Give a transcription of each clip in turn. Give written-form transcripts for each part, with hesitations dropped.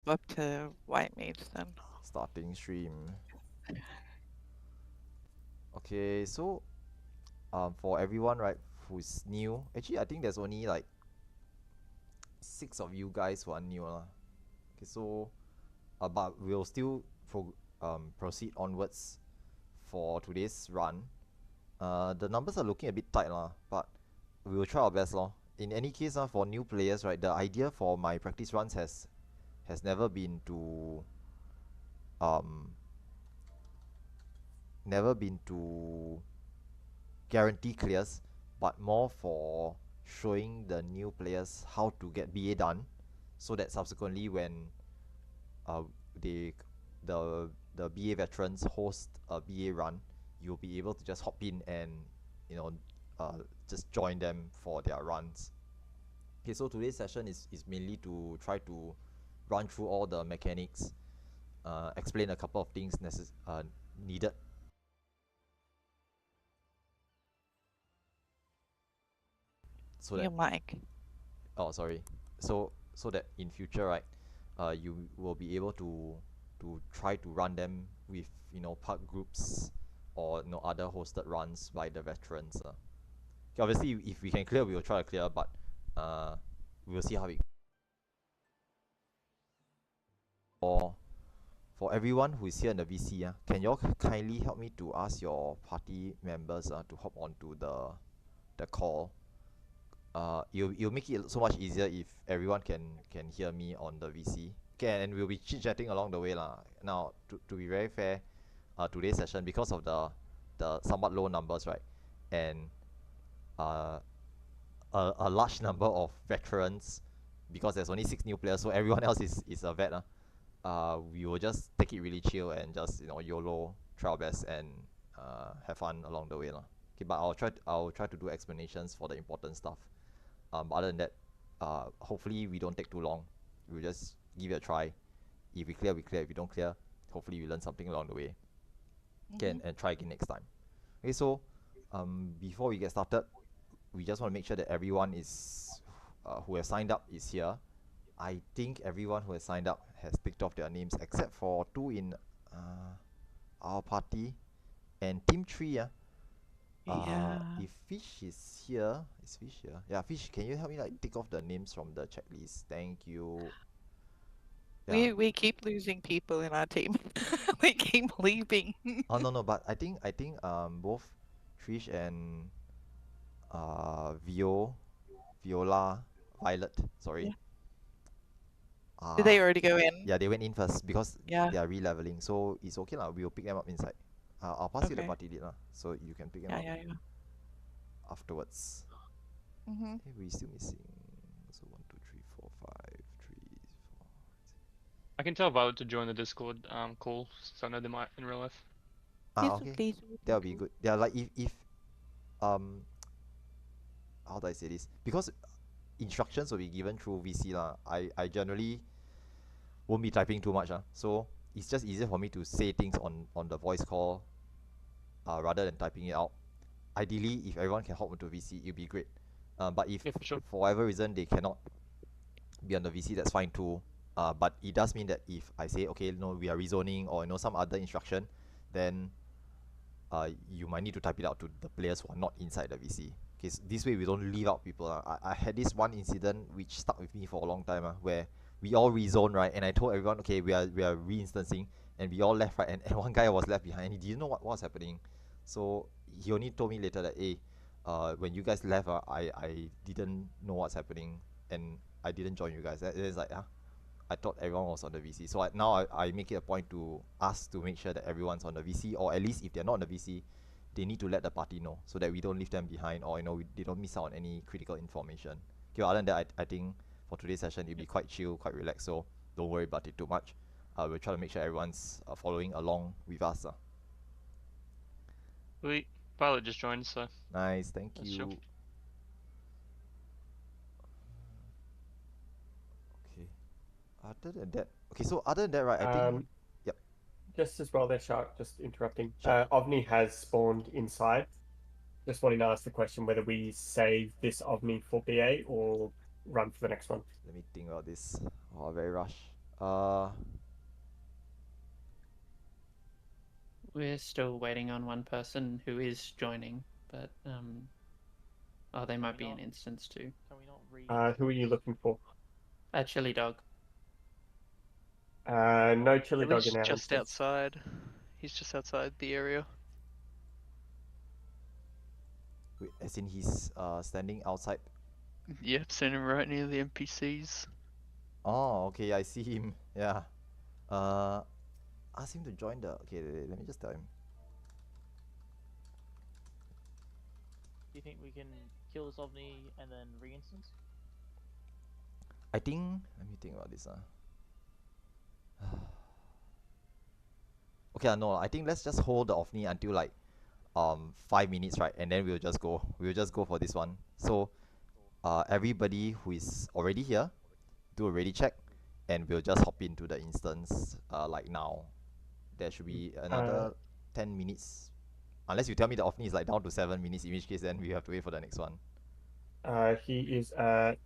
up to white mage then. Starting stream. Okay, so for everyone, right, who's new, actually I think there's only like 6 of you guys who are new lah. Okay, so but we'll still proceed onwards for today's run. The numbers are looking a bit tight lah, but we will try our best lor. In any case, for new players, right, the idea for my practice runs has never been to um never been to guarantee clears, but more for showing the new players how to get BA done, so that subsequently when uh they the BA veterans host a BA run, you'll be able to just hop in and you know just join them for their runs. Okay, so today's session is mainly to try to run through all the mechanics, explain a couple of things needed so that Your mic. oh sorry so that in future, right, you will be able to try to run them with park groups or other hosted runs by the veterans. Okay, obviously if we can clear, we will try to clear, but uh, we will see how it. For for everyone who is here in the VC, can you all kindly help me to ask your party members to hop onto the call. You'll make it so much easier if everyone can hear me on the VC. Okay, and we'll be chit chatting along the way lah. Now, to be very fair, today's session, because of the somewhat low numbers, right, and uh a large number of veterans, because there's only 6 new players, so everyone else is a vet. We will just take it really chill and just YOLO, try our best, and have fun along the way lah. Okay, but I'll try to do explanations for the important stuff. But other than that, hopefully we don't take too long. We'll just give it a try. If we clear, we clear. If we don't clear, hopefully we learn something along the way. Okay, and try again next time. Okay, so before we get started, we just want to make sure that everyone is who has signed up is here. I think everyone who has signed up has picked off their names except for 2 in our party and team 3. Yeah. If Fish is here, is Fish here? Yeah, Fish, can you help me like tick off the names from the checklist? Thank you. Yeah. We keep losing people in our team. We keep leaving. Oh no no, but I think both Trish and Viola, Violet, sorry. Yeah. Did they Uh already go in? yeah, they went in first because Yeah. they are re-leveling, so it's okay lah. We'll pick them up inside. I'll pass you the Okay. party lead lah, so you can pick them Yeah, up yeah, yeah. afterwards. Mm-hmm. Hey, we're still missing. So 1, 2, 3, 4, 5, 3, 4. I can tell Violet to join the Discord call, so I know them in real life. Yes, Okay. please. That'll be good. Yeah, like if um how do I say this? Because instructions will be given through VC lah. I generally won't be typing too much so it's just easier for me to say things on the voice call rather than typing it out. Ideally, if everyone can hop onto VC, it'll be great. But if Yeah, for sure. for whatever reason they cannot be on the VC, that's fine too. But it does mean that if I say okay, no, we are rezoning or some other instruction, then you might need to type it out to the players who are not inside the VC. Okay, so this way we don't leave out people. I had this one incident which stuck with me for a long time where we all rezone, right, and I told everyone, okay, we are re-instancing, and we all left, right, and one guy was left behind. He didn't know what was happening, so he only told me later that, hey, when you guys left, I didn't know what's happening, and I didn't join you guys. It's like, I thought everyone was on the VC. So now I make it a point to ask to make sure that everyone's on the VC, or at least if they're not on the VC, they need to let the party know so that we don't leave them behind, or they don't miss out on any critical information. Okay, other than that, I think for today's session it'll be quite chill, quite relaxed. So don't worry about it too much. We'll try to make sure everyone's following along with us. Sweet. Violet just joined, so Nice, thank that's you. chill. Okay. Other than that, okay. So other than that, right? I think. Yep. Just as well there, Shark, just interrupting. Sure. OVNI has spawned inside. Just wanting to ask the question whether we save this OVNI for BA or run for the next one. Let me think about this. Oh, very rush. Uh, We're still waiting on one person who is joining, but oh, they might be an instance too. Can we not read? Who are you looking for? Chili dog. No chili dog He's in our just instance. outside. He's just outside the area. wait, as in he's standing outside. Yep, standing right near the NPCs. Oh, okay, I see him. Yeah. Uh, ask him to join the. Okay, let me just tell him. Do you think we can kill this ovni and then re-instance? I think. Let me think about this. Okay, no, I think let's just hold the OVNI until like 5 minutes, right? And then we'll just go. We'll just go for this one. So everybody who is already here, do a ready check, and we'll just hop into the instance like now. There should be another 10 minutes. Unless you tell me the OVNI is like down to 7 minutes, in which case then we have to wait for the next one. He is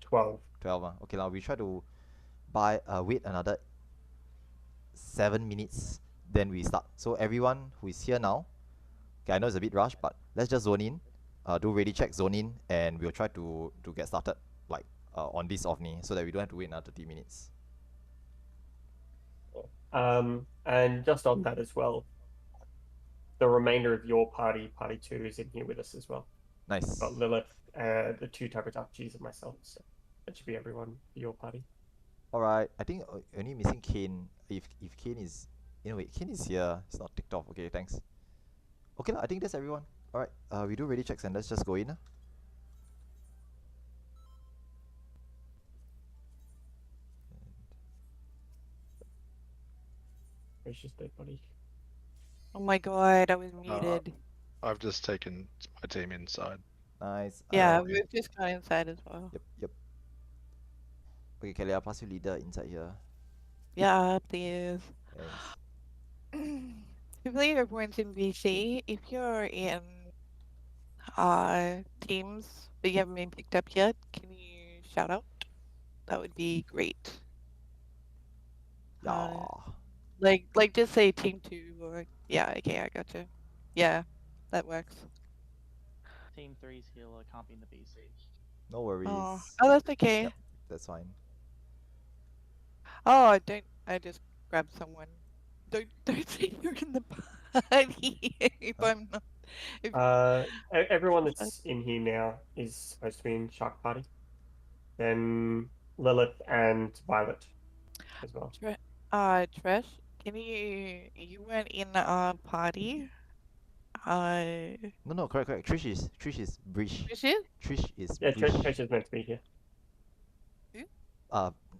12. 12. Okay, now we try to wait another 7 minutes, then we start. So everyone who is here now, okay, I know it's a bit rushed, but let's just zone in, do ready check, zone in, and we'll try to get started like on this OVNI so that we don't have to wait another 30 minutes. And just on that as well, the remainder of your party, party 2, is in here with us as well. Nice. Got Lilith, the 2 Takadachis, and myself. So that should be everyone for your party. Alright, I think only missing Kane. If Kane is, wait, Kane is here. It's not ticked off. Okay, thanks. Okay, I think that's everyone. Alright, we do ready checks and let's just go in. Gracious dead body. Oh my god, I was muted. I've just taken my team inside. Nice. Yeah, yeah. we've just gone inside as well. Yep. Okay, Kelly, I'll pass you leader inside here. Yeah, please. Thanks. I believe everyone's in BC. If you're in teams but you haven't been picked up yet, can you shout out? That would be great. Yeah. Like just say team 2 or yeah, okay, I gotcha. Yeah, that works. Team 3's healer can't be in the BC. No worries. Oh, that's okay. Yep, that's fine. Oh, I just grabbed someone. Don't say you're in the party if I'm not. Everyone that's in here now is supposed to be in Shark Party. Then Lilith and Violet as well. Trish, can you weren't in our party? No, correct. Trish is Breach. Trish is? Trish is Yeah, Breach. Trish is meant to be here.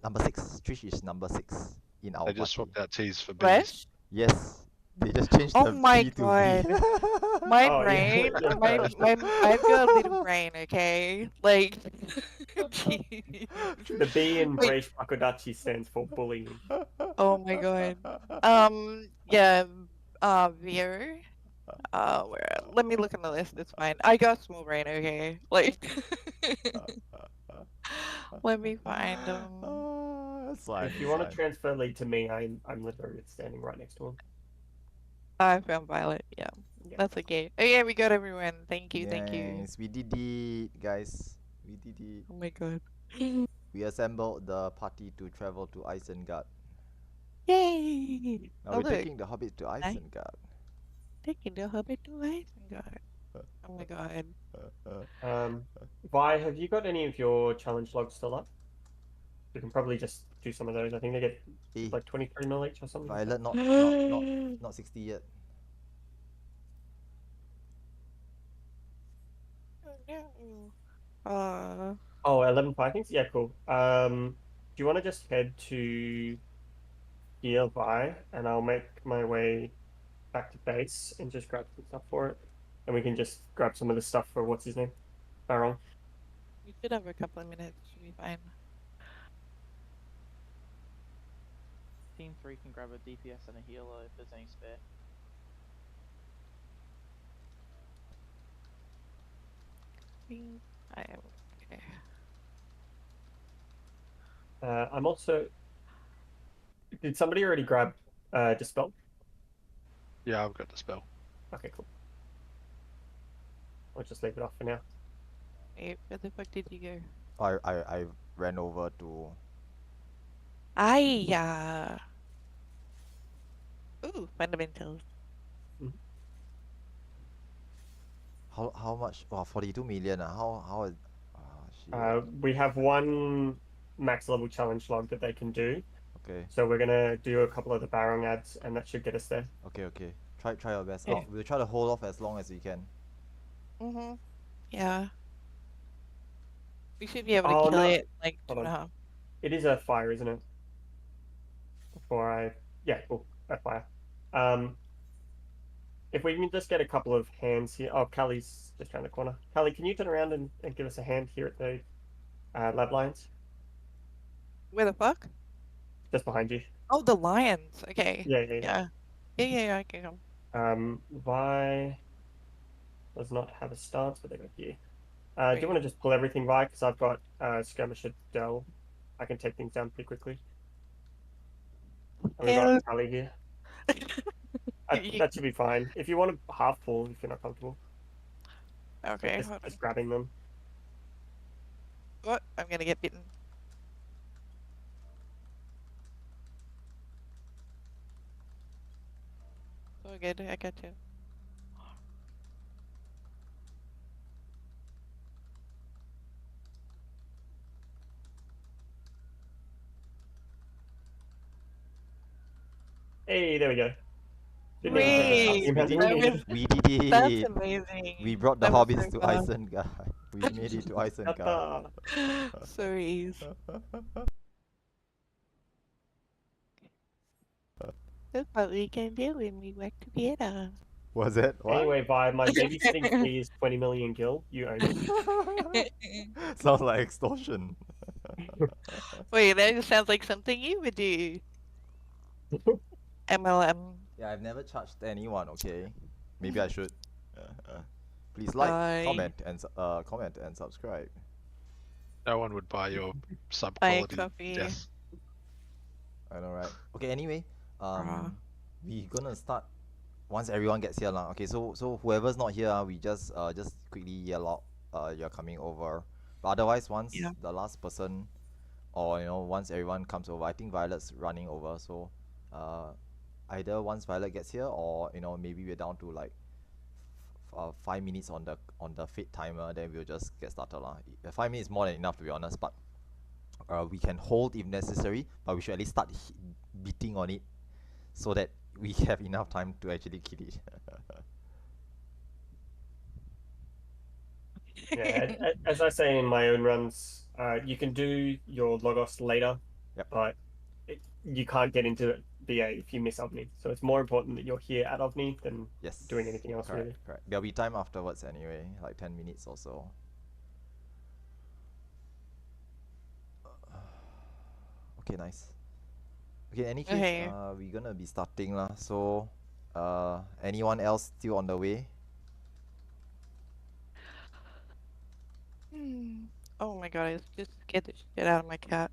Number 6. Trish is number 6 in our They just party. swapped out T's for B's. Trish? Yes. They just changed Oh the my B to god. B. My Oh, yeah. brain, I've got a little brain, okay? Like, jeez. The B in Wait. British Bakodachi stands for bullying. Oh my god. Yeah, Vero. Let me look on the list, it's fine. I got small brain, okay? Like, let me find That's fine. If you want to transfer lead to me, I'm literally standing right next to him. I found Violet, yeah. Yeah. That's okay. Oh yeah, we got everyone. Thank you. Yes, we did it, guys. We did it. Oh my god. We assembled the party to travel to Isengard. Yay! Now Oh, we're look. taking the Hobbit to Isengard. Taking the Hobbit to Isengard. Oh my god. Vi, have you got any of your challenge logs still up? You can probably just do some of those. I think they get Eh, like 23 mil each or something. like Violet that. not 60 yet. Oh, 11 Vikings? Yeah, cool. Do you want to just head to here, Vi, and I'll make my way back to base and just grab some stuff for it. And we can just grab some of the stuff for what's his name? Baron. We should have a couple of minutes. Should be fine. Team 3 can grab a DPS and a healer if there's any spare. I am okay. I'm also. Did somebody already grab Dispel? Yeah, I've got the spell. Okay, cool. I'll just leave it off for now. Wait, where the fuck did you go? I ran over to. Yeah. Ooh, fundamentals. How much? Oh, 42 million. How is? Ah, shit. We have one max level challenge log that they can do. Okay. So we're gonna do a couple of the Barong ads, and that should get us there. Okay. Try your best. Okay. We'll try to hold off as long as we can. Mhm. Yeah. We should be able to Oh, kill no. it like Hold 2.5. It is a fire, isn't it? Yeah, cool. A fire. If we can just get a couple of hands here. Oh, Callie's just around the corner. Callie, can you turn around and give us a hand here at the lab lines? Where the fuck? Just behind you. Oh, the lions. Okay. Yeah. Yeah, I can come. Vi does not have a stance, but they go here. Do Wait. you want to just pull everything, Vi? Because I've got Skirmisher Dell. I can take things down pretty quickly. And we've Hell. got Callie here. You- That should be fine. If you want to half pull, if you're not comfortable, Okay, just, hold on. just grabbing them. What? I'm gonna get bitten. So good, I got you. Hey, there we go. Didn't even take us up Wait, the amount we that needed. was We did that's it. amazing. We brought the That was hobbits so to fast. Isengard. We made it to Isengard. Yatta. Sorry. That's what we can do when we work together. Was it? What? Anyway, Vi, my babysitting fee is 20 million gil. You own it. Sounds like extortion. Wait, that just sounds like something you would do. MLM. Yeah, I've never charged anyone. Okay, maybe I should. Please like, Bye. comment and subscribe. No one would buy your sub Buy quality coffee. death. I know, right? Okay. Anyway, Ah. we gonna start once everyone gets here, lah. Okay, so whoever's not here, we just quickly yell out, you're coming over. But otherwise, once Yeah. the last person, or once everyone comes over, I think Violet's running over. So, either once Violet gets here, or maybe we're down to like 5 minutes on the fate timer, then we'll just get started, lah. 5 minutes more than enough, to be honest. But we can hold if necessary, but we should at least start beating on it, so that we have enough time to actually kill it. Yeah, as I say in my own runs, you can do your Logos later, Yep. but you can't get into BA if you miss OVNI. So it's more important that you're here at OVNI than Yes. doing anything else, correct, really. Correct. There'll be time afterwards anyway, like 10 minutes or so. Okay, nice. Okay, in any case, Okay. we're gonna be starting lah. So, anyone else still on the way? Oh my god, I just scared the shit out of my cat.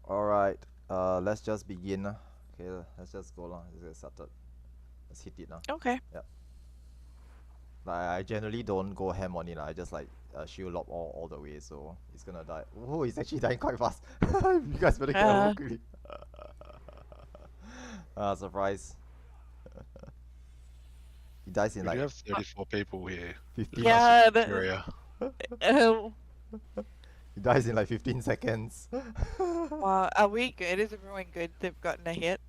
Alright, let's just begin lah. Okay, let's just go lah. Let's get started. Let's hit it lah. Okay. Like, I generally don't go ham on it lah. I just like shield lob all the way, so it's gonna die. Oh, it's actually dying quite fast. You guys better get over quickly. Surprise. He dies in We like do have 34 people here. 15. Yeah, Area. oh, He dies in like 15 seconds. wow, are we good? Is everyone good? They've gotten a hit?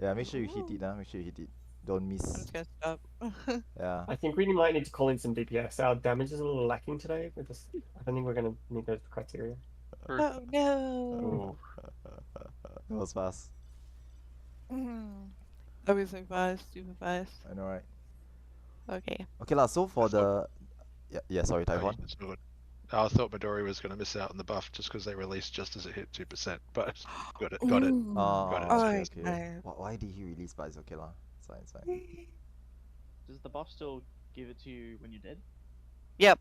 Yeah, make sure you hit it, Make sure you hit it. Don't I'm miss. just gonna stop. Yeah. I think we might need to call in some DPS. Our damage is a little lacking today. I don't think we're going to meet those criteria. Oh no! That was fast. That was so fast, super fast. I know, right? Okay. Okay lah. So for I the yeah, sorry, Oh, Typhon. it's good. I thought Midori was going to miss out on the buff just because they released just as it hit 2%, but got it. Got it. Ooh. Got it. Oh, Okay, it's okay. nice. Why did he release? But it's okay lah. It's fine, it's fine. Does the buff still give it to you when you're dead? Yep.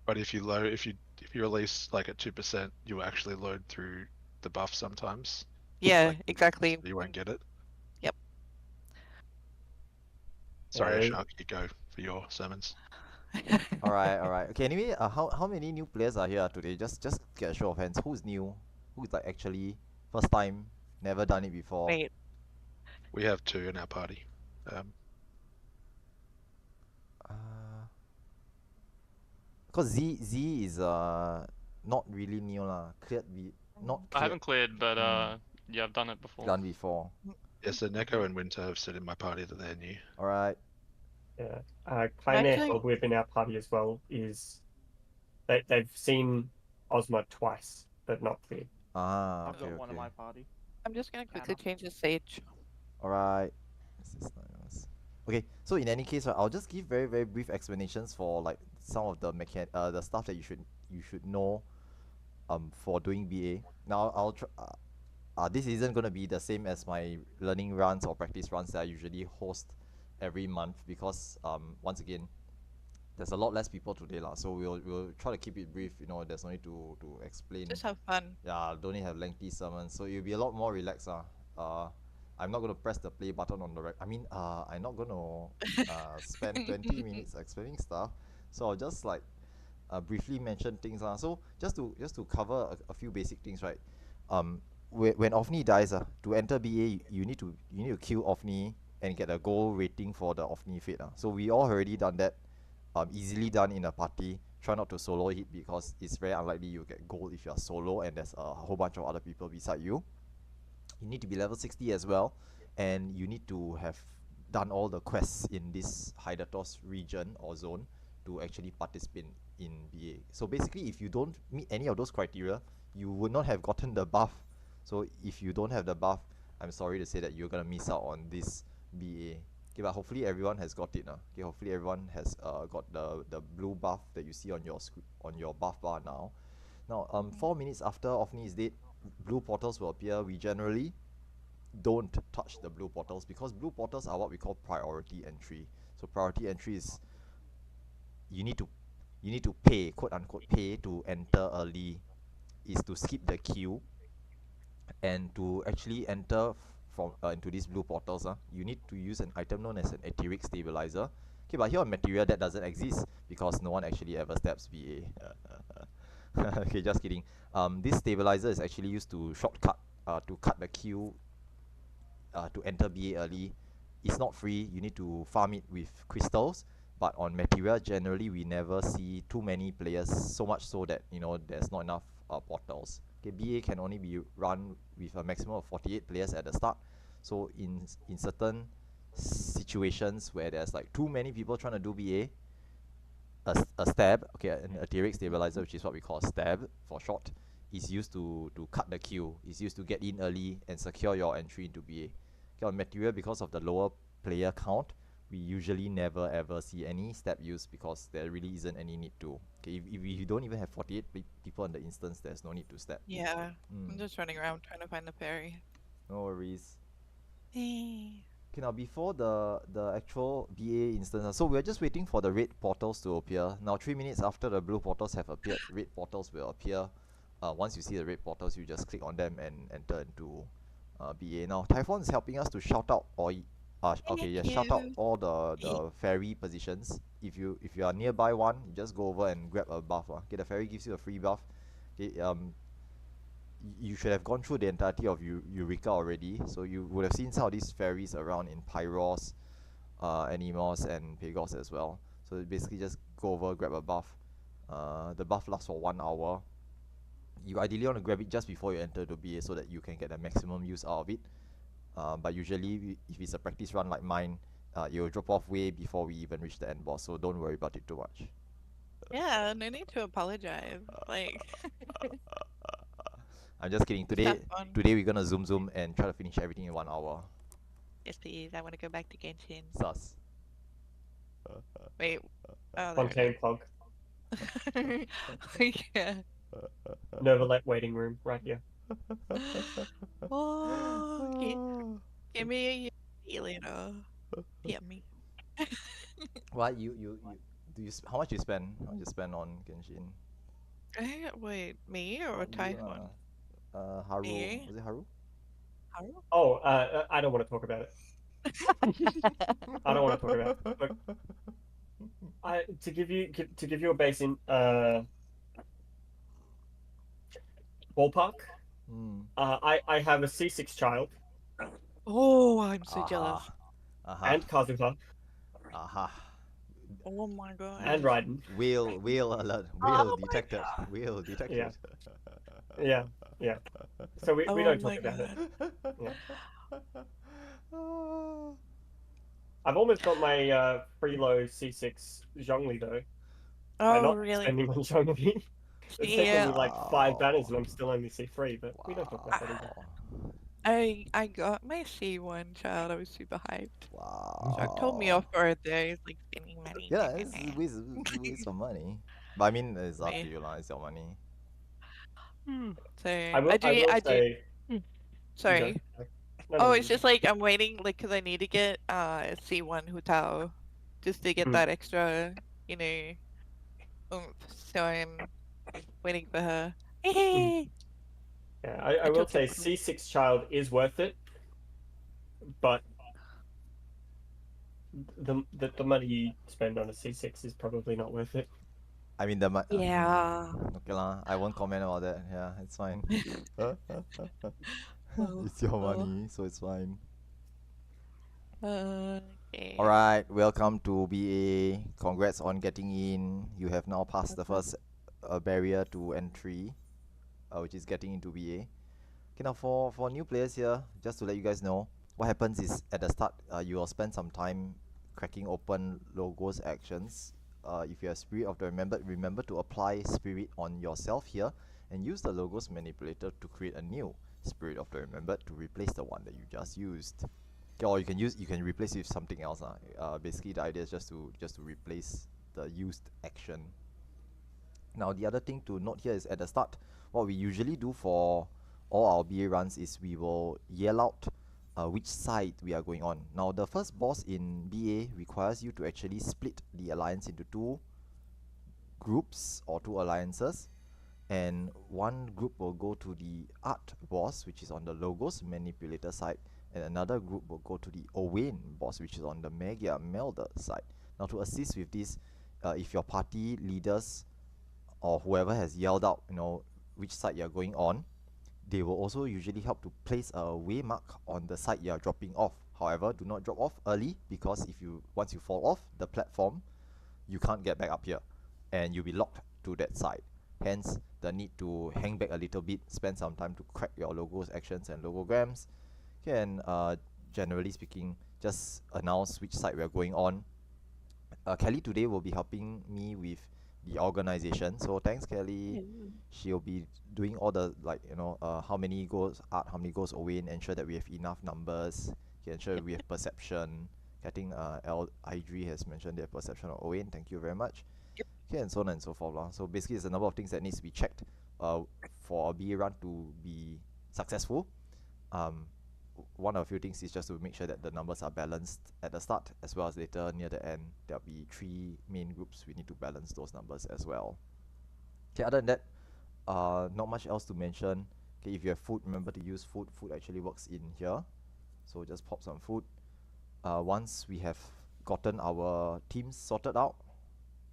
But if you load, if you release like at 2%, you will actually load through the buff sometimes. Yeah, Like exactly. you won't get it. Yep. Sorry, Yeah, Shark, you go for your sermons. Alright, alright. Okay, anyway, how many new players are here today? Just get a show of hands. Who's new? Who's like actually first time, never done it before? Wait, We have 2 in our party. Uh, cause Z is not really new lah. Cleared not I cleared haven't cleared, but yeah, I've done it before. done before. Yes, so Neko and Winter have said in my party that they're new. Alright. yeah. Kaine Actually- Hogwhip in our party as well is they've seen Ozma twice, but not clear. Ah, I've okay, got one in okay. my party. I'm just gonna quickly Anna. change the stage. Alright. This is nice. Okay, so in any case, right, I'll just give very brief explanations for like some of the the stuff that you should know for doing BA. Now I'll try. This isn't gonna be the same as my learning runs or practice runs that I usually host every month because once again there's a lot less people today lah. So we'll try to keep it brief. You know, there's no need to explain. Just have fun. Yeah, don't need to have lengthy sermons. So it'll be a lot more relaxed. I'm not gonna press the play button on the I'm not gonna spend 20 minutes explaining stuff. So I'll just like briefly mention things lah. So just to cover a few basic things, right? When Ovni dies, to enter BA you need to kill Ovni and get a goal rating for the Ovni fate. So we all already done that. Easily done in a party. Try not to solo hit because it's very unlikely you'll get gold if you're solo and there's a whole bunch of other people beside you. You need to be level 60 as well, and you need to have done all the quests in this Hydatos region or zone to actually participate in BA. So basically, if you don't meet any of those criteria, you would not have gotten the buff. So if you don't have the buff, I'm sorry to say that you're gonna miss out on this BA. Okay, but hopefully everyone has got it. Okay, hopefully everyone has got the blue buff that you see on your buff bar now. Now, 4 minutes after Ovni is dead, blue portals will appear. We generally don't touch the blue portals because blue portals are what we call priority entry. So priority entry is you need to pay, quote unquote pay, to enter early, is to skip the queue and to actually enter from into these blue portals. You need to use an item known as an etheric stabilizer. Okay, but here on MATERIA that doesn't exist because no one actually ever steps BA. Okay, just kidding. This stabilizer is actually used to shortcut to cut the queue to enter BA early. It's not free. You need to farm it with crystals. But on MATERIA, generally we never see too many players, so much so that there's not enough portals. Okay, BA can only be run with a maximum of 48 players at the start. So in certain situations where there's like too many people trying to do BA, a stab, okay, an etheric stabilizer, which is what we call a stab for short, is used to cut the queue. Is used to get in early and secure your entry into BA. Okay, on MATERIA, because of the lower player count, we usually never ever see any stab use because there really isn't any need to. Okay, if you don't even have 48 people in the instance, there's no need to stab. Yeah, I'm just running around trying to find the fairy. No worries. Hey. Okay, now before the actual BA instance, so we're just waiting for the red portals to appear. Now 3 minutes after the blue portals have appeared, red portals will appear. Once you see the red portals, you just click on them and enter into BA. Now Typhon is helping us to shout out shout out all the fairy positions. If you are nearby one, you just go over and grab a buff. Okay, the fairy gives you a free buff. Okay, you should have gone through the entirety of Eureka already, so you would have seen some of these fairies around in Pyros, Animos, and Pagos as well. So basically just go over, grab a buff. The buff lasts for 1 hour. You ideally want to grab it just before you enter the BA so that you can get the maximum use out of it. But usually, if it's a practice run like mine, it will drop off way before we even reach the end boss, so don't worry about it too much. Yeah, no need to apologize. Like, I'm just kidding. just have fun. Today we're gonna zoom and try to finish everything in 1 hour. Yes, please. I want to go back to Genshin. Sus. Wait. Oh, there Fontaine plug. it is. Yeah. Novalet waiting room right here. Oh, give me a later. Hit me. What you How much you spend? How much you spend on Genshin? Wait, me or You Taiwan? Haru. Me? Was it Haru? Haru? Oh, I don't want to talk about it. I don't want to talk about it. Look, to give you a base in ballpark. I have a C6 child Oh, I'm so jealous. and Kazuha Aha. Oh my god. and Raiden. Whale alert. Whale Oh my detected. god. Whale detected. Yeah, yeah. So we Oh don't talk my about it. god. Yeah. I've almost got my freelo C6 Zhongli though by Oh not really? spending on Zhongli. It's taken me Yeah. like 5 banners and I'm still only C3, but we don't talk about that either. I got my C1 child. I was super hyped. Shock told me Wow. off for a day. He's like spending money. Yeah, it's a waste of money. But I mean, it's up to Me. you, lah. It's your money. So I will I do. say you go. Sorry. No, Oh, no, it's you just like I'm waiting, like, cause I need to get C1 Hutao, just to get Mm. that extra, you know, oomph. So I'm waiting for her. Yeah, I I will took say it. C6 child is worth it, but the money you spend on a C6 is probably not worth it. I mean, Yeah. okay lah. I won't comment about that. Yeah, it's fine. Oh, It's your oh, money, so it's fine. okay. Alright, welcome to BA. Congrats on getting in. You have now passed the first barrier to entry, which is getting into BA. Okay, now for new players here, just to let you guys know, what happens is at the start, you will spend some time cracking open logos actions. If you have Spirit of the Remembered, remember to apply Spirit on yourself here and use the logos manipulator to create a new Spirit of the Remembered to replace the one that you just used. Okay, or you can replace it with something else. Basically, the idea is just to replace the used action. Now, the other thing to note here is at the start, what we usually do for all our BA runs is we will yell out which side we are going on. Now, the first boss in BA requires you to actually split the alliance into two groups or two alliances, and one group will go to the art boss, which is on the logos manipulator side, and another group will go to the Owain boss, which is on the Magia Melder side. Now, to assist with this, if your party leaders or whoever has yelled out, which side you're going on, they will also usually help to place a waymark on the side you're dropping off. However, do not drop off early, because once you fall off the platform, you can't get back up here and you'll be locked to that side. Hence, the need to hang back a little bit, spend some time to crack your logos, actions, and logograms. Okay, and generally speaking, just announce which side we're going on. Kelly today will be helping me with the organization, so thanks Kelly. She'll be doing all the how many goes art, how many goes away, and ensure that we have enough numbers. Okay, ensure we have perception. I think Idri has mentioned their perception of Owen. Thank you very much. Okay, and so on and so forth lah. So basically, it's a number of things that needs to be checked for a BA run to be successful. One of a few things is just to make sure that the numbers are balanced at the start as well as later near the end. There'll be 3 main groups. We need to balance those numbers as well. Okay, other than that, not much else to mention. Okay, if you have food, remember to use food. Food actually works in here, so just pop some food. Once we have gotten our teams sorted out,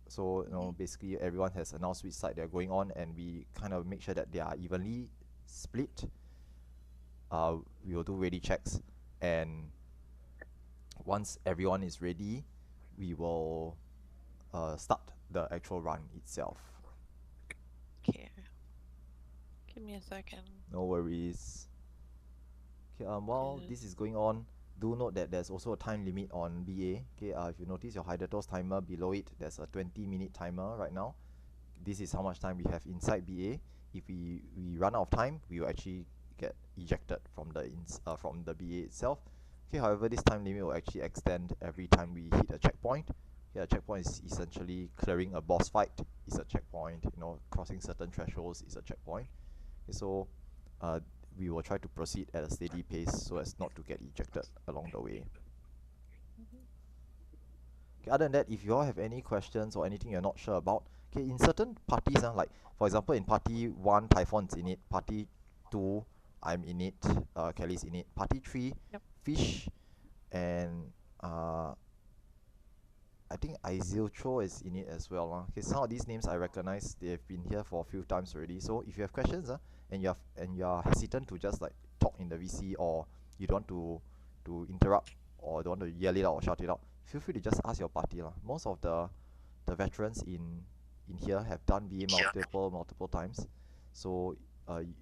so basically everyone has announced which side they're going on, and we kind of make sure that they are evenly split. We will do ready checks, and once everyone is ready, we will start the actual run itself. Okay. Give me a second. No worries. Okay, while this is going on, do note that there's also a time limit on BA. Okay, if you notice your Hydratos timer below it, there's a 20-minute timer right now. This is how much time we have inside BA. If we run out of time, we will actually get ejected from the BA itself. Okay, however, this time limit will actually extend every time we hit a checkpoint. Okay, a checkpoint is essentially clearing a boss fight. It's a checkpoint. Crossing certain thresholds is a checkpoint. Okay, so we will try to proceed at a steady pace so as not to get ejected along the way. Okay, other than that, if you all have any questions or anything you're not sure about, okay, in certain parties, like for example, in party 1, Typhon's in it, party 2, I'm in it, Kelly's in it, party 3, Yep. Fish, and I think Iziltro is in it as well. Okay, some of these names I recognize, they have been here for a few times already. So if you have questions, and you are hesitant to just like talk in the VC, or you don't want to interrupt, or don't want to yell it out or shout it out, feel free to just ask your party. Most of the veterans in here have done BA multiple times, so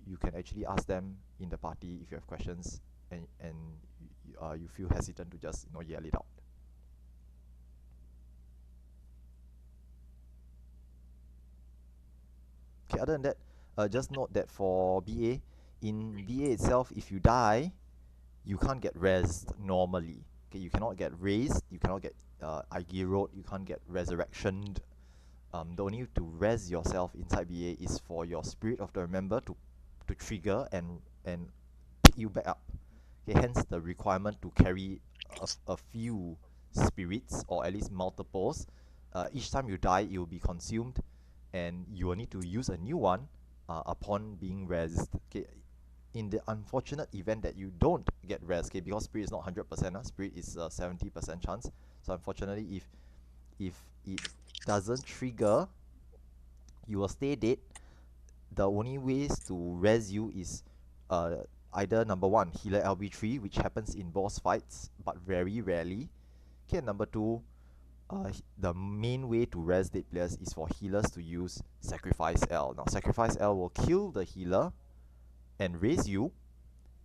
you can actually ask them in the party if you have questions, and you feel hesitant to just yell it out. Okay, other than that, just note that for BA, in BA itself, if you die, you can't get rezzed normally. Okay, you cannot get raised, you cannot get Aigiroed, you can't get resurrectioned. The only way to res yourself inside BA is for your spirit of the remember to trigger and pick you back up. Okay, hence the requirement to carry a few spirits, or at least multiples. Each time you die, it will be consumed, and you will need to use a new one upon being rezzed. Okay, in the unfortunate event that you don't get rezzed, okay, because spirit is not 100%, spirit is a 70% chance. So unfortunately, if it doesn't trigger, you will stay dead. The only ways to res you is either number 1, healer LB3, which happens in boss fights but very rarely. Okay, number 2, the main way to res dead players is for healers to use Sacrifice L. Now, Sacrifice L will kill the healer and raise you,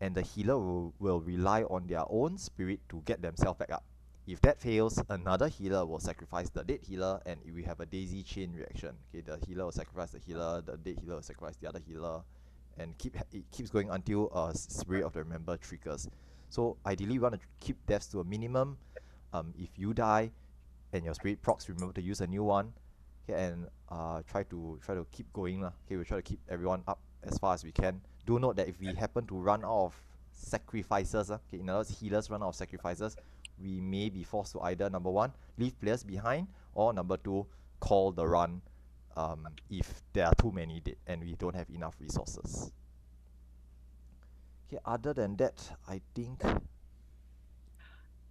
and the healer will rely on their own spirit to get themselves back up. If that fails, another healer will sacrifice the dead healer, and we have a daisy chain reaction. Okay, the healer will sacrifice the healer, the dead healer will sacrifice the other healer, and it keeps going until Spirit of the Remember triggers. So ideally, we want to keep deaths to a minimum. If you die and your spirit procs, remember to use a new one. Okay, and try to keep going. Okay, we'll try to keep everyone up as far as we can. Do note that if we happen to run out of sacrifices, okay, in other words, healers run out of sacrifices, we may be forced to either number 1, leave players behind, or number 2, call the run if there are too many dead and we don't have enough resources. Okay, other than that, I think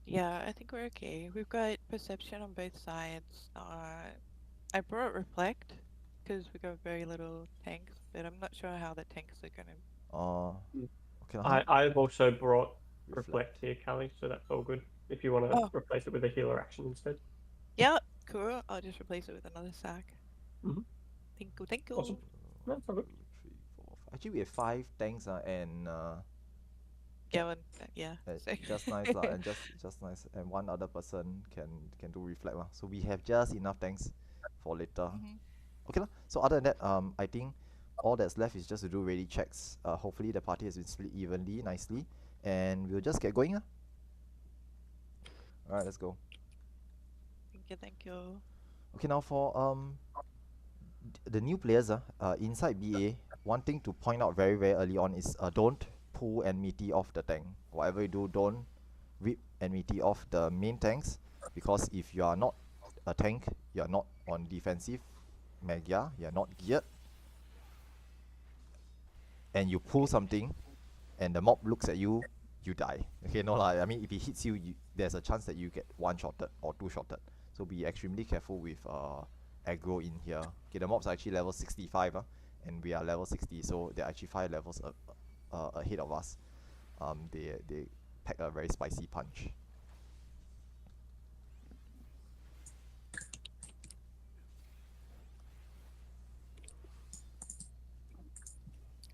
Yeah, I think we're okay. We've got perception on both sides. I brought reflect because we got very little tanks, but I'm not sure how the tanks are gonna. okay. I've also brought Reflect. reflect here, Callie, so that's all good. If you want to Oh. replace it with a healer action instead. Yeah, cool. I'll just replace it with another sack. Mhm. Thank you. Awesome. No, it's all good. 2, 3, 4, 5. Actually, we have 5 tanks and Yeah, yeah. just nice and just nice, and one other person can do reflect so we have just enough tanks for later. Okay so other than that, I think all that's left is just to do ready checks. Hopefully the party has been split evenly, nicely, and we'll just get going. Alright, let's go. Thank you. Okay, now for the new players inside BA, one thing to point out very early on is don't pull enmity off the tank. Whatever you do, don't rip enmity off the main tanks, because if you are not a tank, you are not on defensive Magia, you are not geared, and you pull something and the mob looks at you, you die. Okay, no lah, I mean if it hits you, there's a chance that you get 1-shotted or 2-shotted. So be extremely careful with aggro in here. Okay, the mobs are actually level 65 and we are level 60, so they're actually 5 levels ahead of us. They pack a very spicy punch.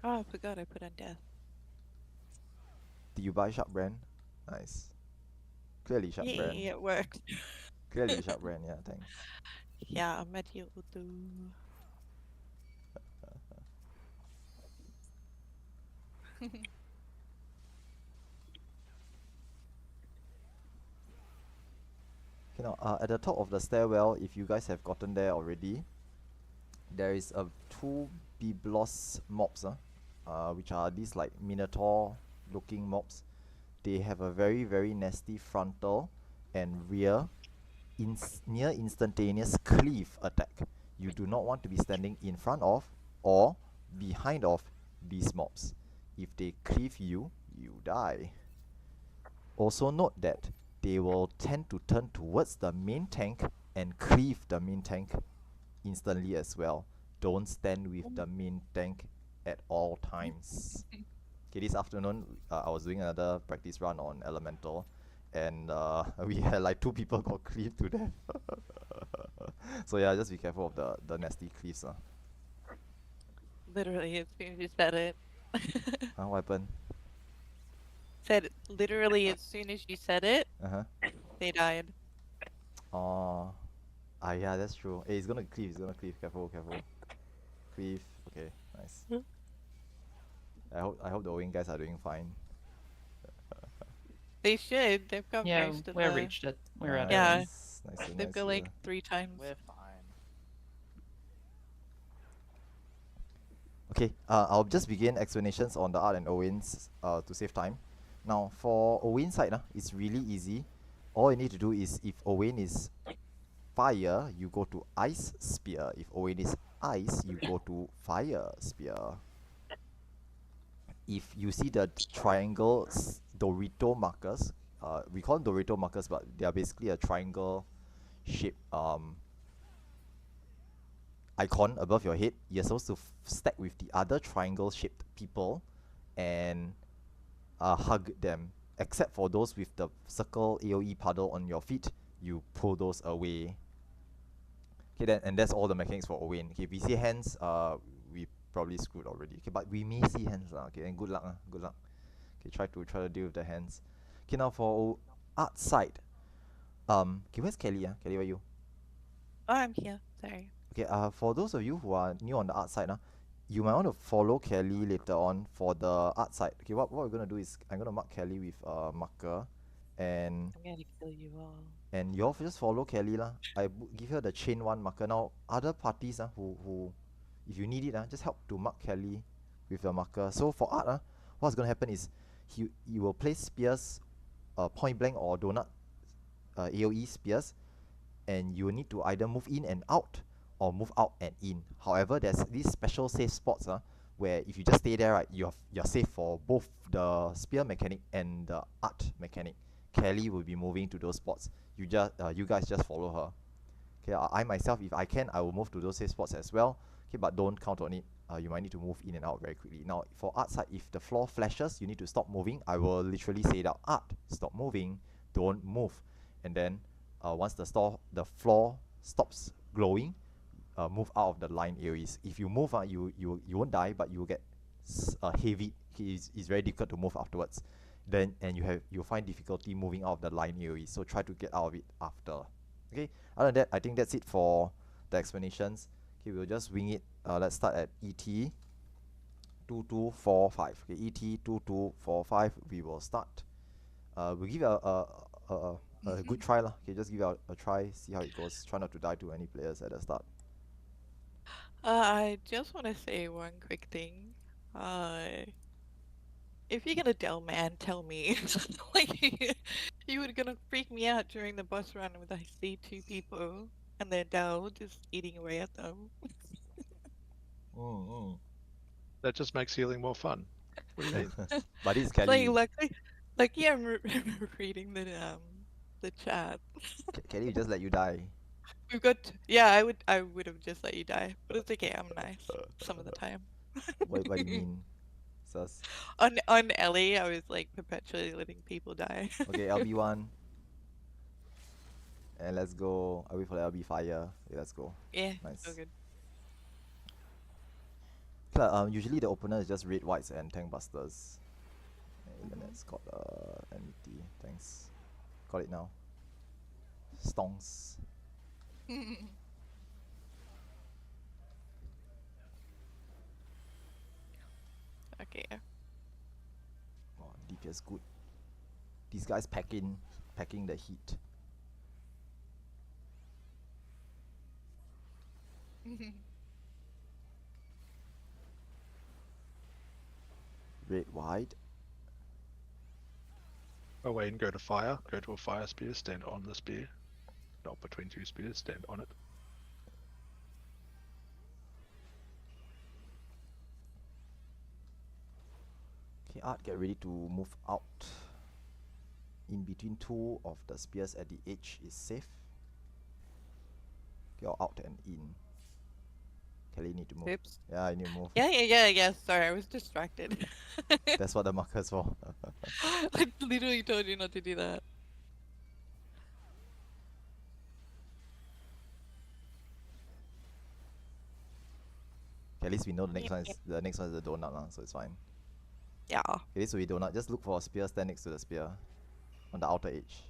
Oh, I forgot I put on death. Did you buy Sharp Brand? Nice. Clearly Sharp Brand. Yeah, it worked. Clearly Sharp Brand, yeah, thanks. Yeah, I'm at you, Utu. Okay, now at the top of the stairwell, if you guys have gotten there already, there is a 2 Biblos mobs, which are these like Minotaur looking mobs. They have a very nasty frontal and rear near instantaneous cleave attack. You do not want to be standing in front of or behind of these mobs. If they cleave you, you die. Also note that they will tend to turn towards the main tank and cleave the main tank instantly as well. Don't stand with the main tank at all times. Okay, this afternoon I was doing another practice run on Elemental, and we had like 2 people got cleaved to death. So yeah, just be careful of the nasty cleaves. Literally, as soon as you said it. What happened? Said literally as soon as you said it, Uh-huh. they died. Oh. Yeah, that's true. Hey, he's gonna cleave, Careful, careful. Cleave. Okay, nice. I hope the Owen guys are doing fine. They should. They've got Yeah, most of we the. reached it. We're at Yeah. it. Nice, nice, They've nice. got like 3 times. We're fine. Okay, I'll just begin explanations on the Art and Owen's to save time. Now, for Owen's side, it's really easy. All you need to do is, if Owen is fire, you go to Ice Spear. If Owen is ice, you go to Fire Spear. If you see the triangle Dorito markers, we call them Dorito markers, but they are basically a triangle shape icon above your head. You're supposed to stack with the other triangle shaped people and hug them, except for those with the circle AoE puddle on your feet. You pull those away. Okay, then, and that's all the mechanics for Owen. Okay, if we see hands, we probably screwed already. Okay, but we may see hands. Okay, and good luck. Good luck. Okay, try to deal with the hands. Okay, now for art side. Okay, where's Kelly? Kelly, where are you? Oh, I'm here. Sorry. Okay, for those of you who are new on the art side, you might want to follow Kelly later on for the art side. Okay, what we're gonna do is I'm gonna mark Kelly with a marker, and I'm gonna kill you all. you all just follow Kelly lah. Give her the chain 1 marker. Now other parties who if you need it just help to mark Kelly with the marker. So for art what's gonna happen is you will place spears, point blank or donut AoE spears, and you will need to either move in and out or move out and in. However, there's these special safe spots where if you just stay there, right, you're safe for both the spear mechanic and the art mechanic. Kelly will be moving to those spots. You guys just follow her. Okay, I myself, if I can, I will move to those safe spots as well. Okay, but don't count on it. You might need to move in and out very quickly. Now, for art side, if the floor flashes, you need to stop moving. I will literally say that art, stop moving, don't move. And then once the floor stops glowing, move out of the line areas. If you move, you won't die, but you will get heavy. It's very difficult to move afterwards. Then you'll find difficulty moving out of the line areas. So try to get out of it after. Okay. Other than that, I think that's it for the explanations. Okay, we'll just wing it. Let's start at ET 2245. Okay, ET 2245. We will start. We'll give a good try lah. Okay, just give it a try, see how it goes. Try not to die to any players at the start. I just want to say one quick thing. If you're gonna tell man, tell me. Like, you were gonna freak me out during the bus run when I see 2 people and they're Dell just eating away at them. That just makes healing more fun. What do you mean? But it's Like, Kelly. lucky I'm reading the chat. Kelly will just let you die. We've got yeah, I would have just let you die, but it's okay. I'm nice some of the time. What do you mean? Sus. On Ellie, I was like perpetually letting people die. Okay, LB1. And let's go. I wait for the LB fire. Okay, let's go. Yeah, Nice. so good. Okay, usually the opener is just red, whites, and tank busters. And then it's got NT. Thanks. Got it now. Stonks. Okay. Oh, DPS good. These guys packing the heat. Red, white. Oh, wait, and go to fire. Go to a fire spear. Stand on the spear. not between two spears, stand on it. Okay, Art, get ready to move out. In between two of the spears at the edge is safe. Okay, or out and in. Kelly, need to move. Oops. Yeah, you need to move. Yeah. Sorry, I was distracted. That's what the marker's for. I literally told you not to do that. Okay, at least we know the next one is the donut, so it's fine. Yeah. Okay, this will be donut. Just look for a spear, stand next to the spear on the outer edge.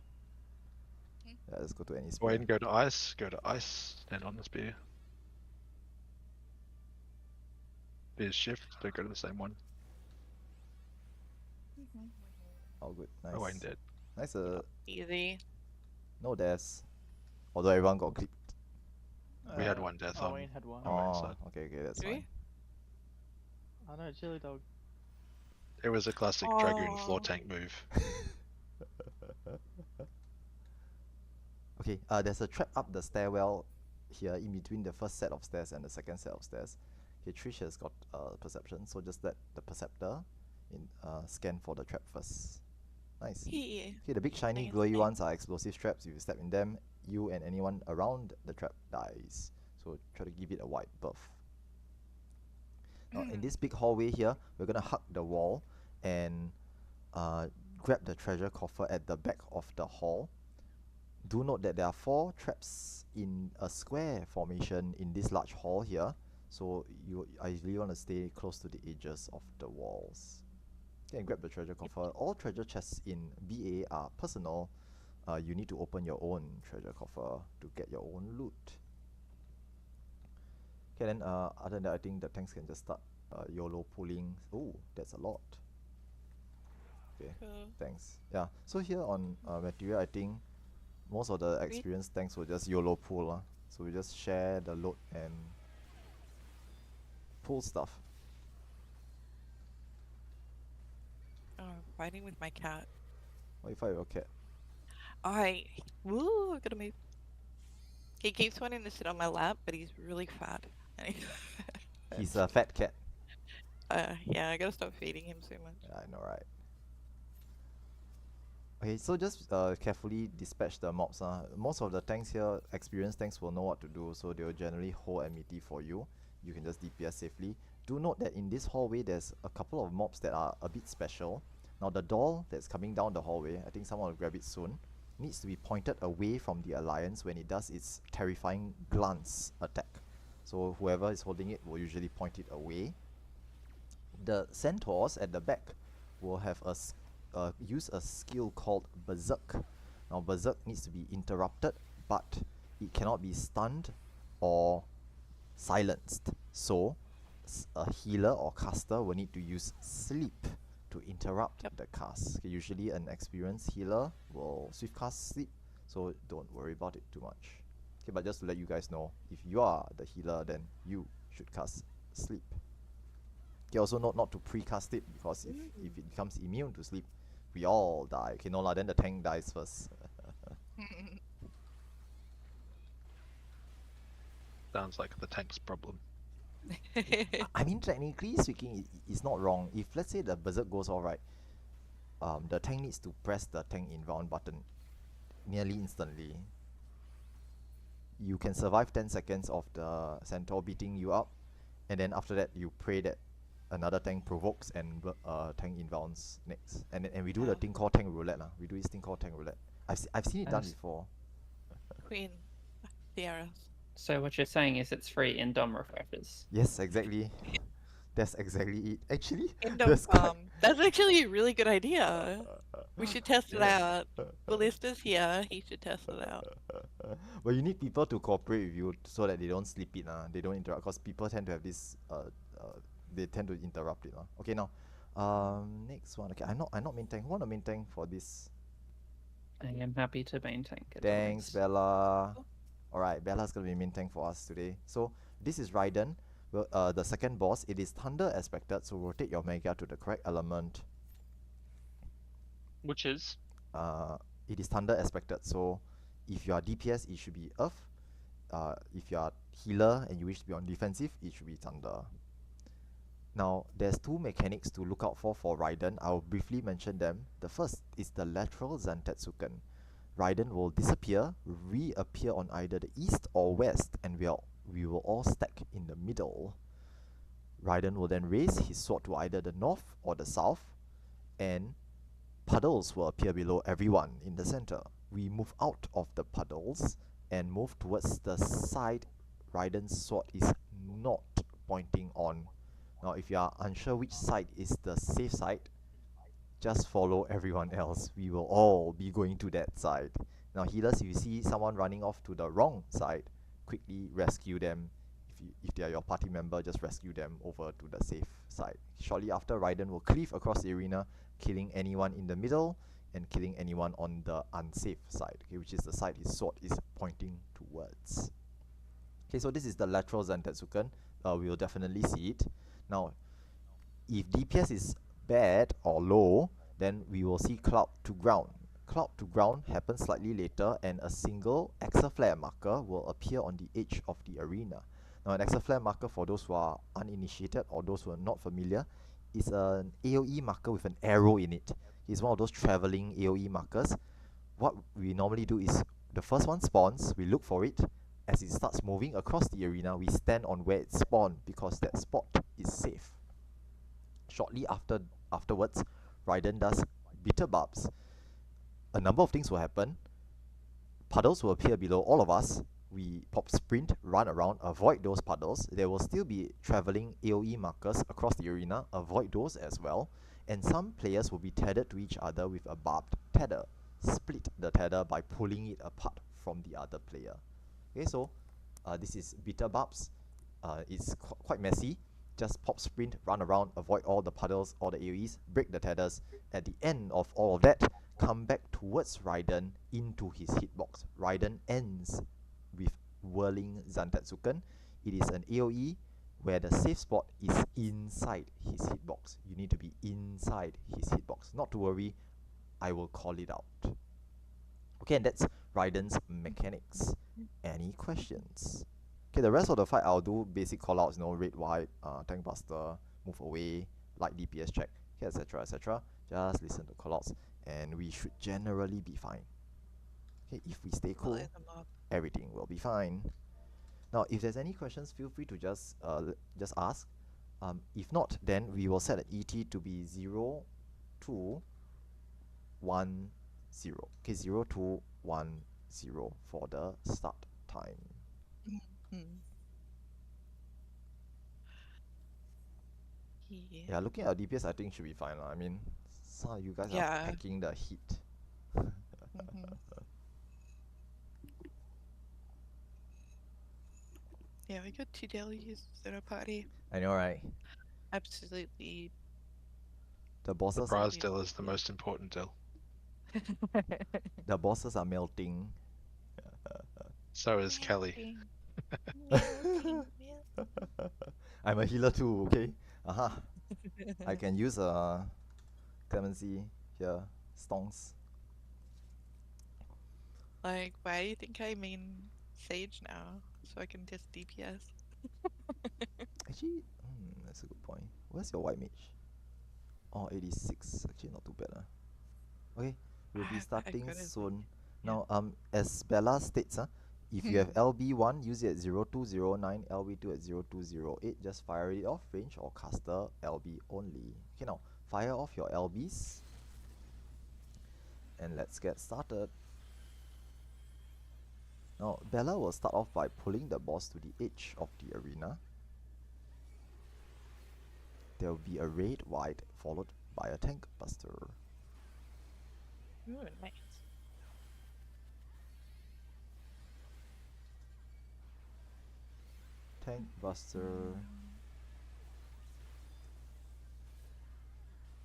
Yeah, let's go to any spear. Wayne, go to ice, stand on the spear. There's shift, don't go to the same one. Oh, good. Nice. Oh, Wayne dead. Nice. Easy. No deaths. Although everyone got clipped. We had one death on Wayne had one. Wayne's Oh, side. okay, that's Did fine. we? I know, Chili Dog. It was a classic Dragoon floor Oh. tank move. Okay, there's a trap up the stairwell here in between the first set of stairs and the second set of stairs. Okay, Trish has got perception, so just let the perceptor scan for the trap first. Nice. Yeah. Okay, the big shiny Nice, glowy nice. ones are explosive traps. If you step in them, you and anyone around the trap dies. So try to give it a wide berth. Now, in this big hallway here, we're gonna hug the wall and grab the treasure coffer at the back of the hall. Do note that there are 4 traps in a square formation in this large hall here, so you ideally want to stay close to the edges of the walls. Okay, and grab the treasure coffer. All treasure chests in BA are personal. You need to open your own treasure coffer to get your own loot. Okay, then other than that, I think the tanks can just start YOLO pulling. Oh, that's a lot. Okay, Cool. thanks. Yeah, so here on Materia, I think most of the experienced tanks will just YOLO pull. So we just share the load and pull stuff. Oh, I'm fighting with my cat. What if I have a cat? Woo, I gotta move. He keeps wanting to sit on my lap, but he's really fat. He's a fat cat. Yeah, I gotta stop feeding him so much. I know, right? Okay, so just carefully dispatch the mobs. Most of the tanks here, experienced tanks, will know what to do, so they will generally hold MET for you. You can just DPS safely. Do note that in this hallway, there's a couple of mobs that are a bit special. Now, the door that's coming down the hallway, I think someone will grab it soon, needs to be pointed away from the Alliance when it does its terrifying glance attack. So whoever is holding it will usually point it away. The centaurs at the back will have use a skill called Berserk. Now Berserk needs to be interrupted, but it cannot be stunned or silenced. So a healer or caster will need to use Sleep to interrupt the cast. Okay, usually an experienced healer will swift cast Sleep, so don't worry about it too much. Okay, but just to let you guys know, if you are the healer, then you should cast Sleep. Okay, also note not to pre-cast it, because if it becomes immune to sleep, we all die. Okay, no lah, then the tank dies first. Sounds like the tank's problem. I mean, technically speaking, it's not wrong. If let's say the berserk goes alright, the tank needs to press the tank inbound button nearly instantly. You can survive 10 seconds of the centaur beating you up, and then after that you pray that another tank provokes and tank inbounds next. And we do the thing called tank roulette. We do this thing called tank roulette. I've seen it done before. Queen. Tiaras. So what you're saying is it's free in DOM refreshers. Yes, exactly. That's exactly it. Actually, That's actually a really good idea. We should test it out. Ballista's here. He should test it out. But you need people to cooperate with you so that they don't sleep it. They don't interrupt, because people tend to have this. They tend to interrupt it. Okay, now, next one. Okay, I'm not main tank. Who want to main tank for this? I am happy to main tank it. Thanks, Bella. Alright, Bella's gonna be main tank for us today. So this is Raiden. Well, the second boss. It is thunder aspected, so rotate your mega to the correct element. Which is? It is thunder aspected, so if you are DPS, it should be Earth. If you are healer and you wish to be on defensive, it should be Thunder. Now, there's two mechanics to look out for Raiden. I'll briefly mention them. The first is the lateral Zantetsuken. Raiden will disappear, reappear on either the east or west, and we will all stack in the middle. Raiden will then raise his sword to either the north or the south, and puddles will appear below everyone in the center. We move out of the puddles and move towards the side Raiden's sword is not pointing on. Now, if you are unsure which side is the safe side, just follow everyone else. We will all be going to that side. Now, healers, if you see someone running off to the wrong side, quickly rescue them. If they are your party member, just rescue them over to the safe side. Shortly after, Raiden will cleave across the arena, killing anyone in the middle and killing anyone on the unsafe side, okay, which is the side his sword is pointing towards. Okay, so this is the lateral Zantetsuken. We will definitely see it. Now, if DPS is bad or low, then we will see cloud to ground. Cloud to ground happens slightly later, and a single Exaflare marker will appear on the edge of the arena. Now, an Exaflare marker, for those who are uninitiated or those who are not familiar, is an AoE marker with an arrow in it. It's one of those traveling AoE markers. What we normally do is, the first one spawns, we look for it. As it starts moving across the arena, we stand on where it spawned because that spot is safe. Shortly afterwards, Raiden does bitter barbs. A number of things will happen. Puddles will appear below all of us. We pop sprint, run around, avoid those puddles. There will still be traveling AoE markers across the arena, avoid those as well. And some players will be tethered to each other with a barbed tether. Split the tether by pulling it apart from the other player. Okay, so this is bitter barbs. It's quite messy. Just pop sprint, run around, avoid all the puddles, all the AoEs, break the tethers. At the end of all of that, come back towards Raiden into his hitbox. Raiden ends with whirling Zantetsuken. It is an AoE where the safe spot is inside his hitbox. You need to be inside his hitbox. Not to worry, I will call it out. Okay, and that's Raiden's mechanics. Any questions? Okay, the rest of the fight I'll do basic callouts, red, white, tank buster, move away, light DPS check, okay, etc, etc. Just listen to callouts and we should generally be fine. Okay, if we stay cool, everything will be fine. Now, if there's any questions, feel free to just ask. If not, then we will set an ET to be 0, 2, 1, 0. Okay, 0, 2, 1, 0 for the start time. Yeah, looking at DPS, I think should be fine. I mean, some of you guys are packing the heat. Yeah, we got 2 delis in our party. I know, right? Absolutely. The bosses. The prize deal is the most important deal. The bosses are melting. So is Kelly. I'm a healer too, okay? I can use clemency here, stonks. Like, why do you think I mean Sage now? So I can just DPS? Actually, that's a good point. Where's your white mage? Oh, 86. Actually, not too bad. Okay, we'll be starting soon. Now, as Bella states, if you have LB1, use it at 0209, LB2 at 0208. Just fire it off, range or caster, LB only. Okay, now, fire off your LBs. And let's get started. Now, Bella will start off by pulling the boss to the edge of the arena. There will be a raid wide, followed by a tank buster. Ooh, nice. Tank buster.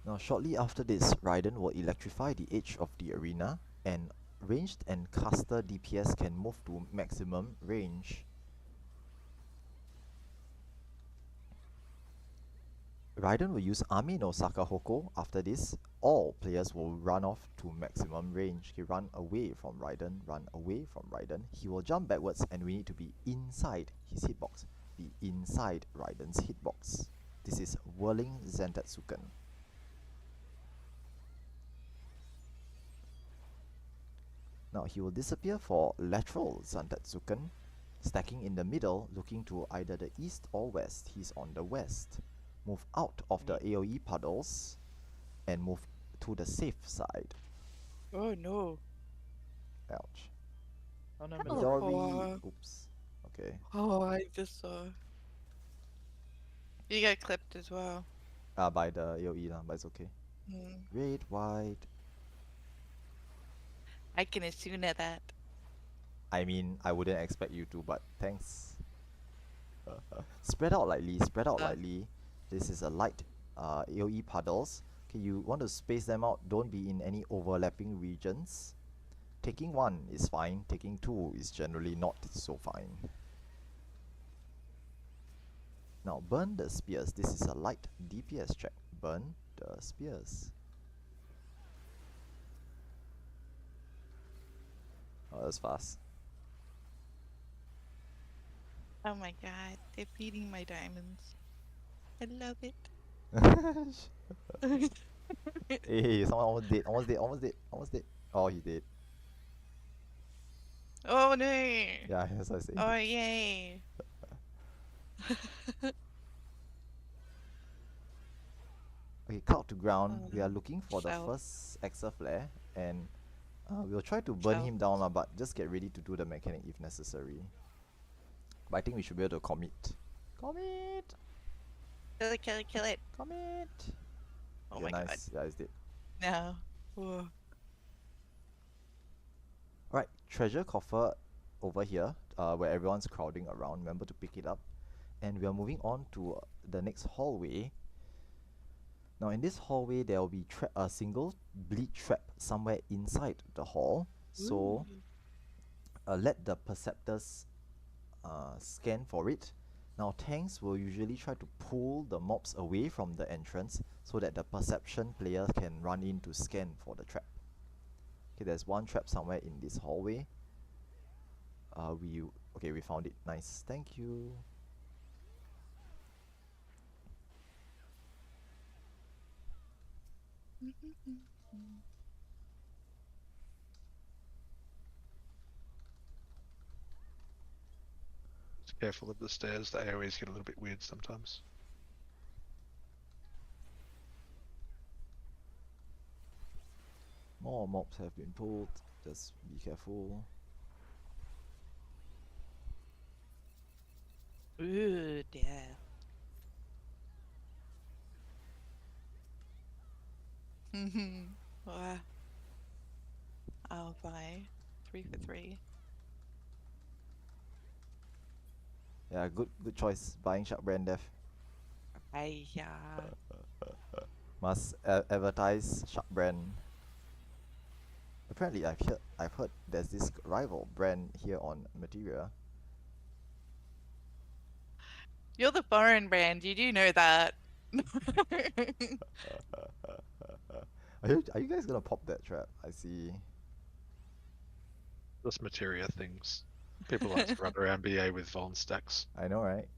Now, shortly after this, Raiden will electrify the edge of the arena, and ranged and caster DPS can move to maximum range. Raiden will use Ami no Sakahoko. After this, all players will run off to maximum range. Okay, run away from Raiden, run away from Raiden. He will jump backwards and we need to be inside his hitbox. Be inside Raiden's hitbox. This is Whirling Zentetsuken. Now he will disappear for lateral Zantetsuken, stacking in the middle, looking to either the east or west. He's on the west. Move out of the AoE puddles and move to the safe side. Oh no. Ouch. Oh no, Oh, Midori. Midori. Oops. Okay. Oh, I just saw. You got clipped as well. By the AoE lah, but it's okay. Red, white. I can assume that. I mean, I wouldn't expect you to, but thanks. Spread out lightly, spread out lightly. This is a light AoE puddles. Okay, you want to space them out. Don't be in any overlapping regions. Taking 1 is fine. Taking 2 is generally not so fine. Now burn the spears. This is a light DPS check. Burn the spears. Oh, that's fast. Oh my god, they're feeding my diamonds. I love it. Hey, someone almost dead, almost dead, almost dead, almost dead. Oh, he did. Oh no! Yeah, that's what I say. Oh yay! Okay, cloud to ground. We are looking for the Shell. first Exa flare, and we'll try to burn Shell. him down, but just get ready to do the mechanic if necessary. But I think we should be able to commit. Commit! Kill it, kill it, kill it. Commit! Oh Yeah, my god. nice. Yeah, it's dead. No. Whoa. Alright, treasure coffer over here, where everyone's crowding around. Remember to pick it up. And we are moving on to the next hallway. Now in this hallway, there will be a single bleed trap somewhere inside the hall. So let the perceptors scan for it. Now tanks will usually try to pull the mobs away from the entrance so that the perception player can run in to scan for the trap. Okay, there's one trap somewhere in this hallway. Okay, we found it. Nice, thank you. Just careful of the stairs. The AoEs get a little bit weird sometimes. More mobs have been pulled. Just be careful. Ooh, death. Wow. I'll buy 3 for 3. Yeah, good choice. Buying Shark Brand Death. Yeah. Must advertise Shark Brand. Apparently, I've heard there's this rival brand here on Materia. You're the foreign brand, you do know that. Are you guys gonna pop that trap? I see. Just materia things. People like to run around BA with Von stacks. I know, right?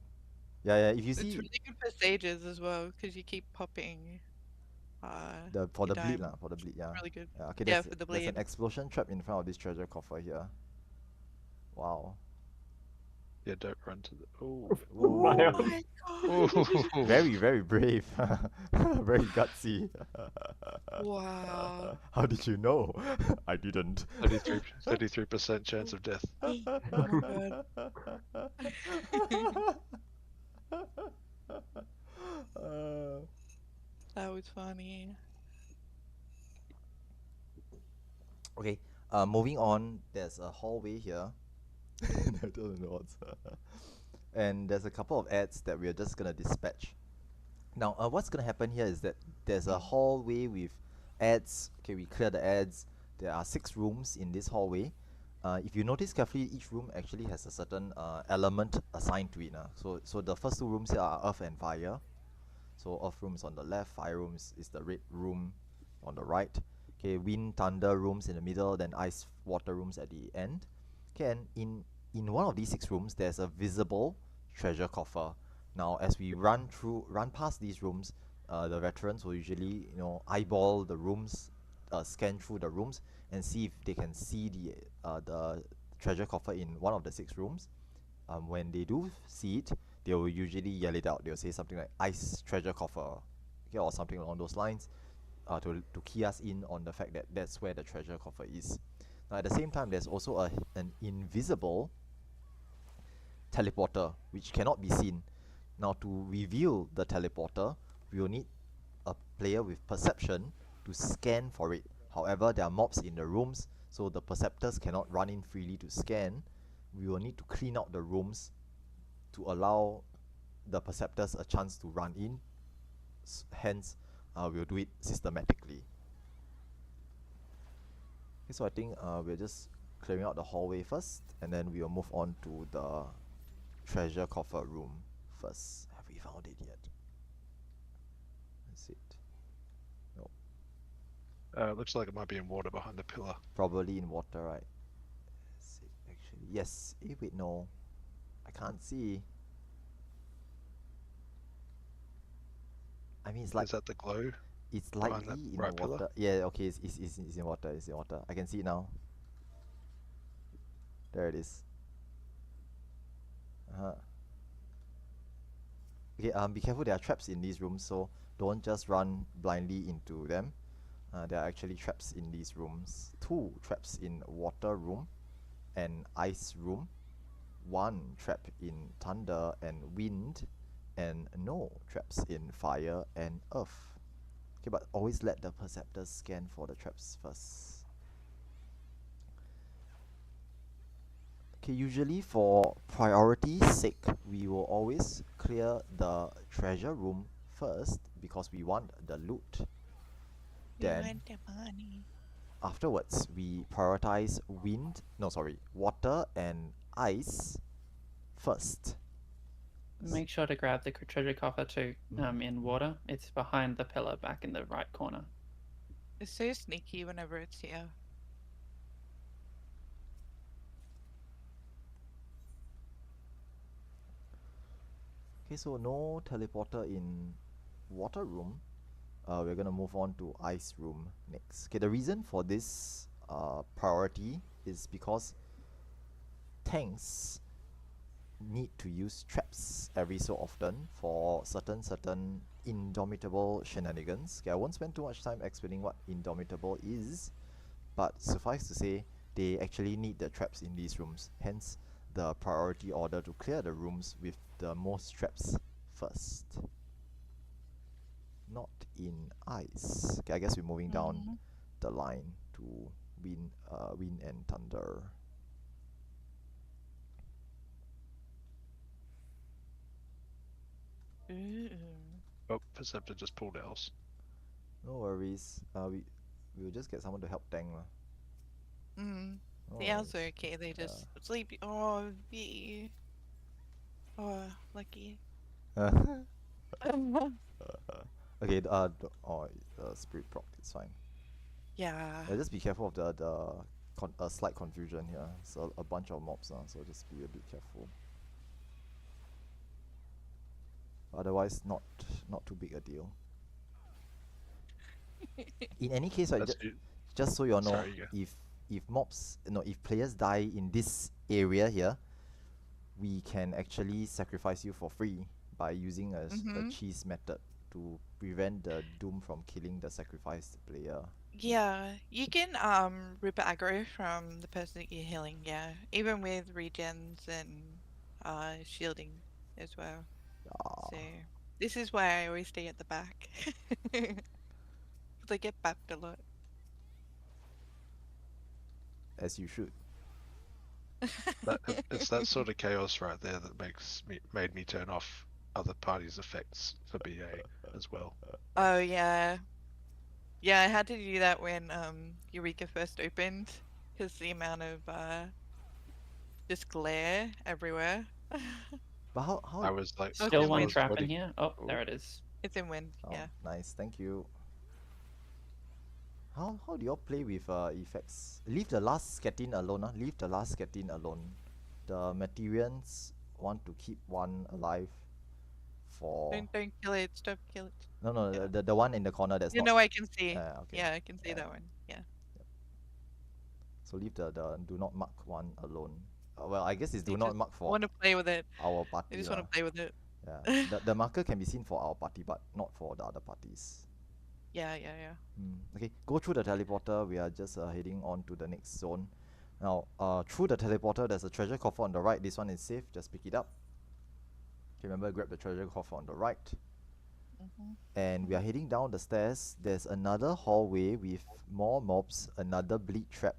Yeah. If you It's see really good for stages as well, because you keep popping. for your the bleed diamond. for the bleed, yeah. Really good. Yeah, okay, Yeah, there's, for the there's an bleed. explosion trap in front of this treasure coffer here. Wow. Yeah, don't run to the. Oh. My Oh own. my god. Ooh. Very, very brave. Very gutsy. Wow. How did you know? I didn't. 33% chance of death. Oh my god. That was funny. Okay, moving on, there's a hallway here. I don't know what's and there's a couple of ads that we're just gonna dispatch. Now, what's gonna happen here is that there's a hallway with ads. Okay, we clear the ads. There are 6 rooms in this hallway. If you notice carefully, each room actually has a certain element assigned to it. So the first 2 rooms here are earth and fire. So earth room is on the left, fire rooms is the red room on the right. Okay, wind, thunder rooms in the middle, then ice, water rooms at the end. Okay, and in one of these 6 rooms, there's a visible treasure coffer. Now, as we run past these rooms, the veterans will usually, eyeball the rooms, scan through the rooms, and see if they can see the treasure coffer in one of the 6 rooms. When they do see it, they will usually yell it out. They'll say something like "ice treasure coffer," okay, or something along those lines, to key us in on the fact that that's where the treasure coffer is. Now, at the same time, there's also an invisible teleporter which cannot be seen. Now, to reveal the teleporter, we will need a player with perception to scan for it. However, there are mobs in the rooms, so the perceptors cannot run in freely to scan. We will need to clean out the rooms to allow the perceptors a chance to run in. Hence, we'll do it systematically. Okay, so I think we're just clearing out the hallway first, and then we will move on to the treasure coffer room first. Have we found it yet? That's it. No. Looks like it might be in water behind the pillar. Probably in water, right? Is it actually? Yes. Wait, no. I can't see. I mean, it's like Is that the glow? it's behind likely that in right water. pillar? Yeah, okay, it's in water. It's in water. I can see it now. There it is. Okay, be careful. There are traps in these rooms, so don't just run blindly into them. There are actually traps in these rooms. 2 traps in water room and ice room. 1 trap in thunder and wind, and no traps in fire and earth. Okay, but always let the perceptors scan for the traps first. Okay, usually for priority's sake, we will always clear the treasure room first because we want the loot. Then afterwards, we prioritize water and ice first. Make sure to grab the treasure coffer too. In water, it's behind the pillar, back in the right corner. It's so sneaky whenever it's here. Okay, so no teleporter in water room. We're gonna move on to ice room next. Okay, the reason for this priority is because tanks need to use traps every so often for certain indomitable shenanigans. Okay, I won't spend too much time explaining what indomitable is, but suffice to say, they actually need the traps in these rooms. Hence, the priority order to clear the rooms with the most traps first. Not in ice. Okay, I guess we're moving down the line to wind and thunder. Oh, Perceptor just pulled else. No worries. We'll just get someone to help tank lah. No The owls are worries. okay, they just sleep. Oh, V. Oh, lucky. Okay, spirit proc, it's fine. Yeah. Just be careful of the slight confusion here. So a bunch of mobs, so just be a bit careful. Otherwise, not too big a deal. In any case, right, just so you all know, Sorry, you go. if players die in this area here, we can actually sacrifice you for free by using a cheese method to prevent the doom from killing the sacrificed player. Yeah, you can rip aggro from the person that you're healing, yeah. Even with regens and shielding as well. So this is why I always stay at the back. They get backed a lot. As you should. It's that sort of chaos right there that made me turn off other parties' effects for BA as well. Oh yeah. Yeah, I had to do that when Eureka first opened, because the amount of just glare everywhere. But how I was like, Still I one was trap in waiting- here. Oh, there it is. It's in wind. Oh, Yeah. nice. Thank you. How do you all play with effects? Leave the last scatin alone. Leave the last scatin alone. The Materians want to keep one alive for. Don't kill it. Stop kill it. No, no, Yeah. the one in the corner that's You not. know I can see. Okay. Yeah, I can see Yeah. that one. Yeah. So leave the do not mark one alone. Well, I guess it's I do not just mark for want to play with it. our I party just want lah. to play with it. Yeah. The marker can be seen for our party, but not for the other parties. Yeah, yeah, yeah. Okay, go through the teleporter. We are just heading on to the next zone. Now, through the teleporter, there's a treasure coffer on the right. This one is safe. Just pick it up. Okay, remember, grab the treasure coffer on the right. And we are heading down the stairs. There's another hallway with more mobs, another bleed trap,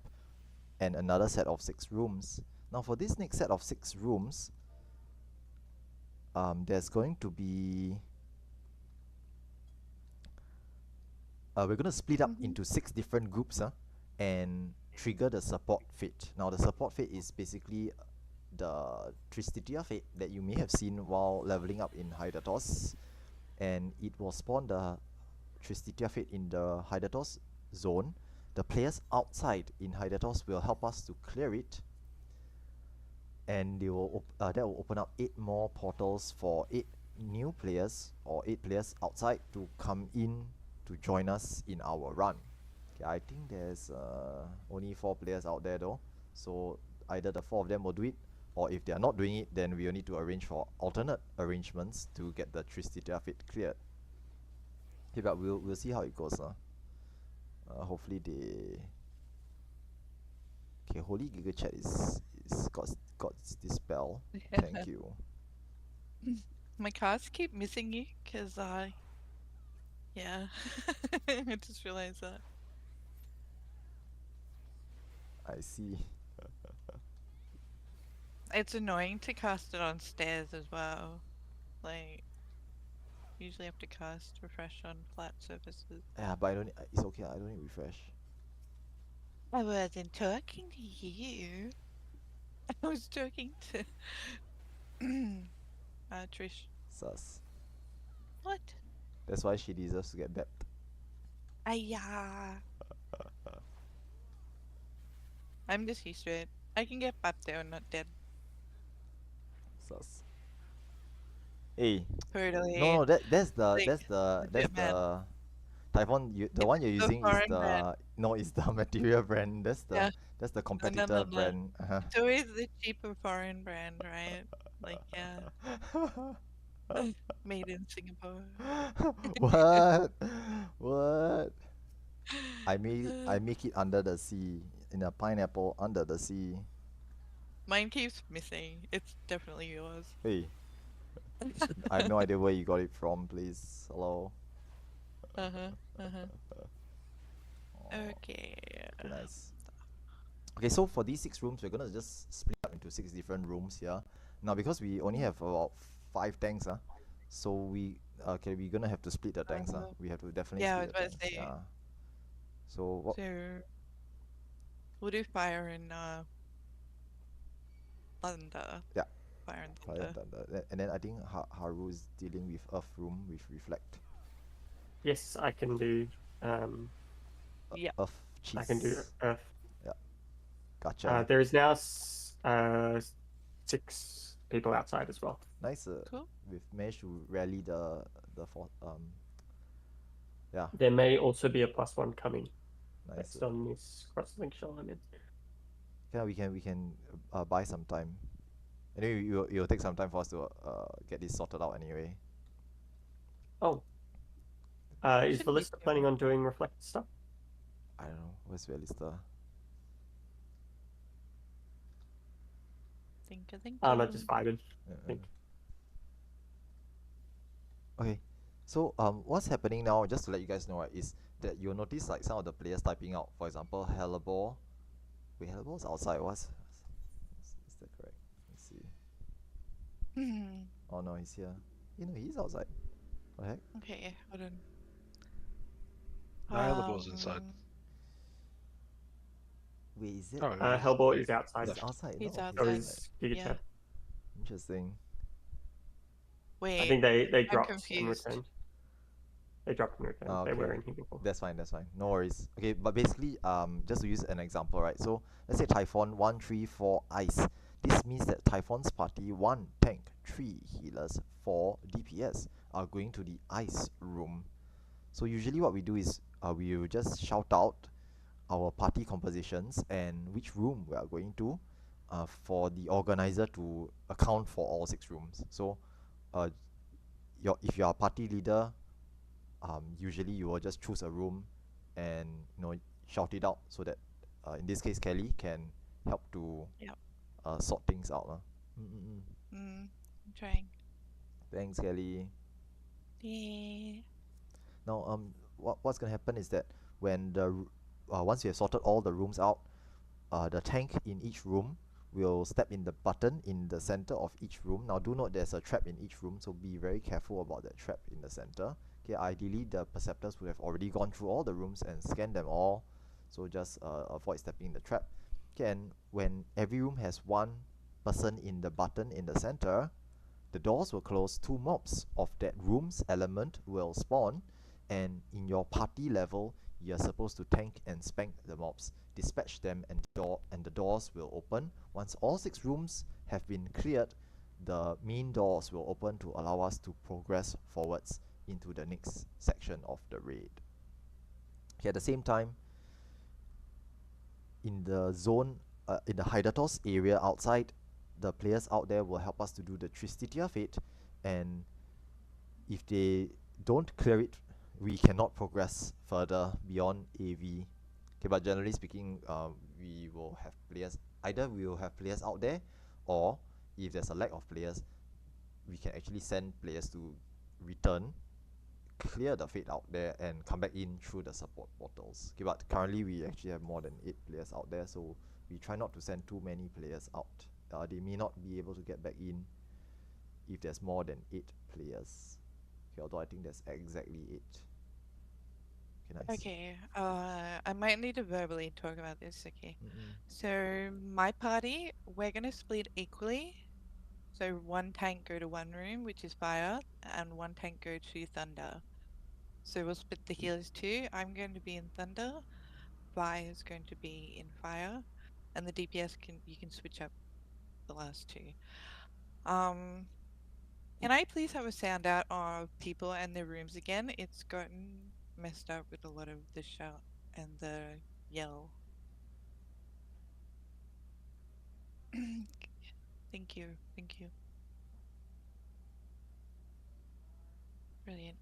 and another set of 6 rooms. Now, for this next set of 6 rooms, there's going to be we're going to split up into 6 different groups and trigger the support fate. Now the support fate is basically the Tristitia fate that you may have seen while leveling up in Hydatos, and it will spawn the Tristitia fate in the Hydatos zone. The players outside in Hydatos will help us to clear it, and they will that will open up 8 more portals for 8 new players or 8 players outside to come in to join us in our run. Okay, I think there's only 4 players out there though, so either the 4 of them will do it, or if they are not doing it, then we will need to arrange for alternate arrangements to get the Tristitia fate cleared. Okay, but we'll see how it goes. Hopefully they. Okay, Holy Giga Chat is got this spell. Thank you. My cards keep missing you because yeah. I just realized that. I see. It's annoying to cast it on stairs as well. Like, usually have to cast refresh on flat surfaces. Yeah, but I don't. It's okay. I don't need refresh. I wasn't talking to you. I was talking to Trish. Sus. What? That's why she deserves to get bapped. Ayah. I'm just used to it. I can get bapped there and not dead. Sus. Hey. Totally. No, that's the Like, legit mad. Typhon. The one you're the using is foreign the brand. no, it's the Materia brand. That's the Yeah. that's the No, competitor no. brand. It's always the cheaper foreign brand, right? Like, yeah. Made in Singapore. What? What? I make it under the sea in a pineapple under the sea. Mine keeps missing. It's definitely yours. Hey. I have no idea where you got it from, please. Hello. Okay. Okay, nice. Okay, so for these 6 rooms, we're gonna just split up into 6 different rooms here. Now, because we only have about 5 tanks, so we're gonna have to split the tanks. We have to definitely Yeah, I was split the about to tanks. say. Yeah. So what? So we'll do fire and thunder. Yeah. Fire and Fire and thunder. thunder. And then I think Haru is dealing with Earth room with reflect. Yes, I can do. Yeah. Earth cheese. I can do Earth. Yeah. Gotcha. There is now 6 people outside as well. Nice. Cool. We've managed to rally the yeah. There may also be a +1 coming Nice. based on this crosslink shell I'm in. Yeah, we can buy some time. Anyway, it'll take some time for us to get this sorted out anyway. Oh. Is Shouldn't be Ballista planning on doing reflect stuff? I don't know. Where's Velista? Think. Not just Biden. think. Okay, so what's happening now? Just to let you guys know, right, is that you'll notice like some of the players typing out. For example, Hellebore. Wait, Hellebore's outside. Is that correct? Let's see. Oh no, he's here. You know, he's outside. What the heck? Okay, hold on. No, Hellebore's inside. Wait, is it? Oh, Hellbore is outside. He's outside. He's no, outside. So he's is Giga Yeah. Chat. Interesting. Wait. I think they I'm dropped and confused. returned. They dropped in return. They were in here before. That's fine, that's fine. No worries. Okay, but basically, just to use an example, right? So let's say Typhon 1, 3, 4 ice. This means that Typhon's party 1 tank, 3 healers, 4 DPS are going to the ice room. So usually what we do is we will just shout out our party compositions and which room we are going to for the organizer to account for all 6 rooms. So if you are a party leader, usually you will just choose a room and shout it out so that in this case Kelly can help to Yep. sort things out. I'm trying. Thanks, Kelly. Yeah. Now what's gonna happen is that when once you have sorted all the rooms out, the tank in each room will step in the button in the center of each room. Now do note there's a trap in each room, so be very careful about that trap in the center. Okay, ideally the perceptors would have already gone through all the rooms and scanned them all, so just avoid stepping in the trap. Okay, and when every room has one person in the button in the center, the doors will close, 2 mobs of that room's element will spawn, and in your party level, you're supposed to tank and spank the mobs, dispatch them, and the doors will open. Once all 6 rooms have been cleared, the main doors will open to allow us to progress forwards into the next section of the raid. Okay, at the same time, in the zone, in the Hydatos area outside, the players out there will help us to do the Tristitia Fate, and if they don't clear it, we cannot progress further beyond AV. Okay, but generally speaking, we will have players, either we will have players out there, or if there's a lack of players, we can actually send players to return, clear the fate out there, and come back in through the support portals. Okay, but currently we actually have more than 8 players out there, so we try not to send too many players out. They may not be able to get back in if there's more than 8 players. Okay, although I think there's exactly 8. Okay, nice. Okay, I might need to verbally talk about this, okay? So my party, we're gonna split equally. So 1 tank go to 1 room, which is fire, and 1 tank go to thunder. So we'll split the healers too. I'm going to be in thunder, Vi is going to be in fire, and the DPS you can switch up the last 2. Can I please have a sound out of people and their rooms again? It's gotten messed up with a lot of the shout and the yell. Thank you, thank you. Brilliant.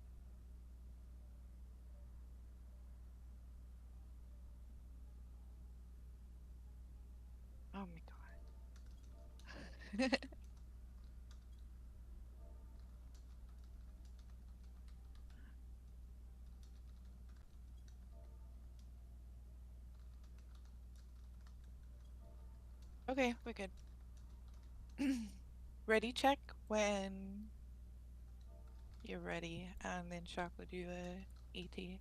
Oh my god. Okay, we're good. Ready check when you're ready, and then Shark will do a ET.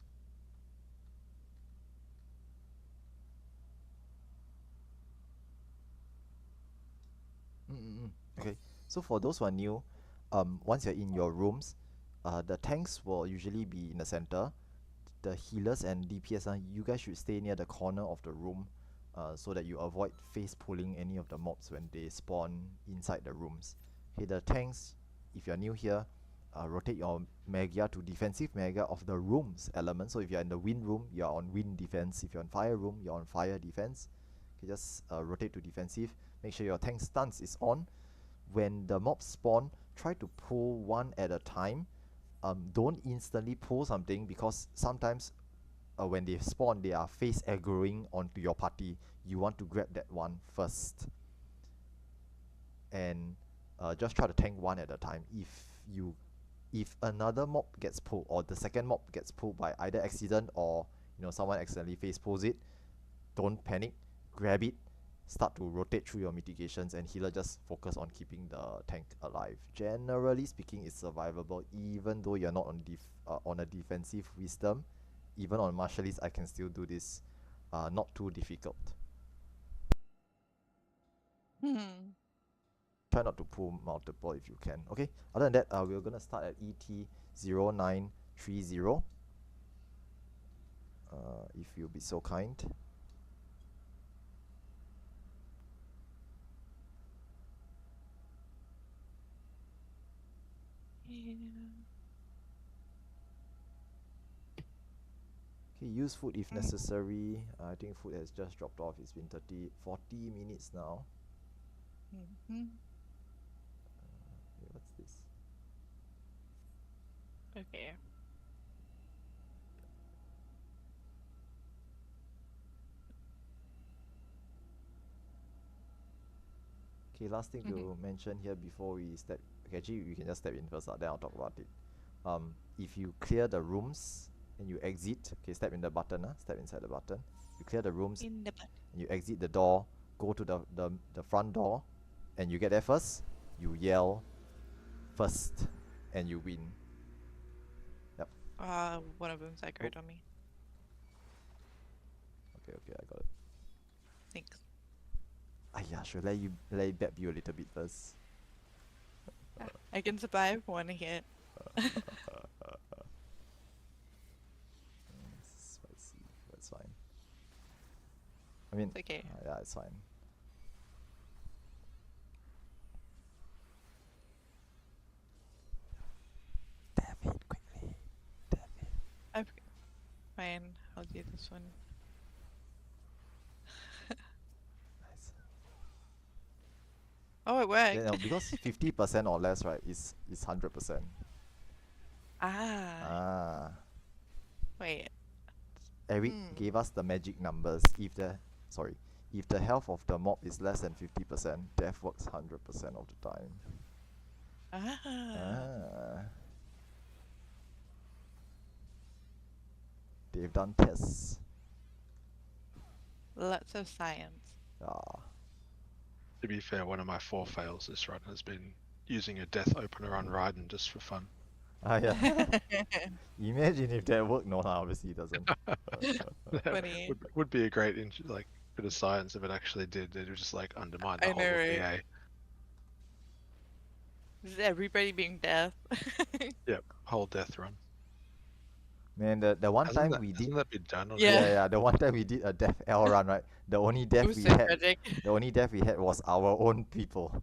Okay, so for those who are new, once you're in your rooms, the tanks will usually be in the center. The healers and DPS, you guys should stay near the corner of the room, so that you avoid face pulling any of the mobs when they spawn inside the rooms. Okay, the tanks, if you're new here, rotate your Magia to defensive Magia of the room's element. So if you're in the wind room, you're on wind defense. If you're on fire room, you're on fire defense. Okay, just rotate to defensive. Make sure your tank stance is on. When the mobs spawn, try to pull one at a time. Don't instantly pull something, because sometimes when they spawn, they are face aggroing onto your party. You want to grab that one first, and just try to tank one at a time. If another mob gets pulled, or the second mob gets pulled by either accident or someone accidentally face pulls it, don't panic, grab it, start to rotate through your mitigations, and healer just focus on keeping the tank alive. Generally speaking, it's survivable, even though you're not on a defensive wisdom. Even on Martialist, I can still do this. Not too difficult. Try not to pull multiple if you can. Okay, other than that, we're gonna start at ET 0930. if you'll be so kind. Yeah. Okay, use food if Mm. necessary. I think food has just dropped off. It's been 40 minutes now. Mhm. Okay, what's this? Okay. Okay, last thing to mention here before we step. Okay, actually, we can just step in first, then I'll talk about it. If you clear the rooms and you exit, okay, step in the button, step inside the button. You clear the rooms In the butt. and you exit the door, go to the front door, and you get there first, you yell first, and you win. Yep. One of them's aggroed on me. Okay, I got it. Thanks. Yeah, sure. Let it bet you a little bit first. I can survive one hit. Spicy, but it's fine. I mean, It's okay. yeah, it's fine. Dab it quickly. Dab it. Fine, I'll do this one. Nice. Oh, it worked. Yeah, no, because 50% or less, right, is 100%. Ah, Wait. wait. Eric gave us the magic numbers. If the health of the mob is less than 50%, death works 100% of the time. Ah. They've done tests. Lots of science. To be fair, one of my 4 fails this run has been using a death opener on Raiden just for fun. Yeah. Imagine if that worked. No, obviously it doesn't. That Funny. would be a great like bit of science if it actually did. It would just like undermine the I whole know, of right? BA. Is everybody being deaf? Yep, whole death run. Man, the one Hasn't time that, we did. hasn't that been done Yeah. already? Yeah, the one time we did a death L run, right? The only It death was we so had, tragic. the only death we had was our own people.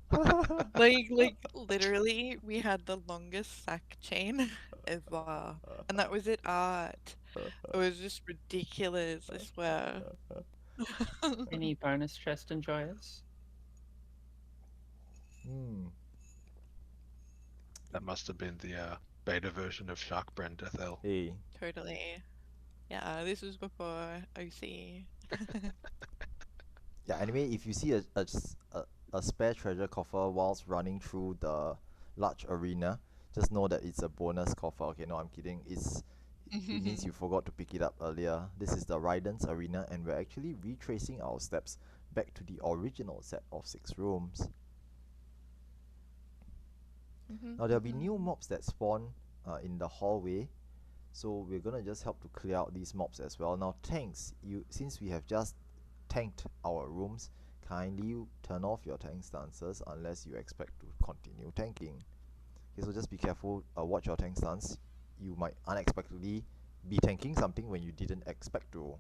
Like literally, we had the longest sack chain ever, and that was at art. It was just ridiculous, I swear. Any bonus chest enjoyers? That must have been the beta version of Shark Brand Death L. Hey, Totally. Yeah, this was before OC. yeah. Anyway, if you see a spare treasure coffer whilst running through the large arena, just know that it's a bonus coffer. Okay, no, I'm kidding. It means you forgot to pick it up earlier. This is the Raiden's arena, and we're actually retracing our steps back to the original set of 6 rooms. Now there'll be new mobs that spawn in the hallway, so we're gonna just help to clear out these mobs as well. Now tanks, since we have just tanked our rooms, kindly turn off your tank stances unless you expect to continue tanking. Okay, so just be careful, watch your tank stance. You might unexpectedly be tanking something when you didn't expect to.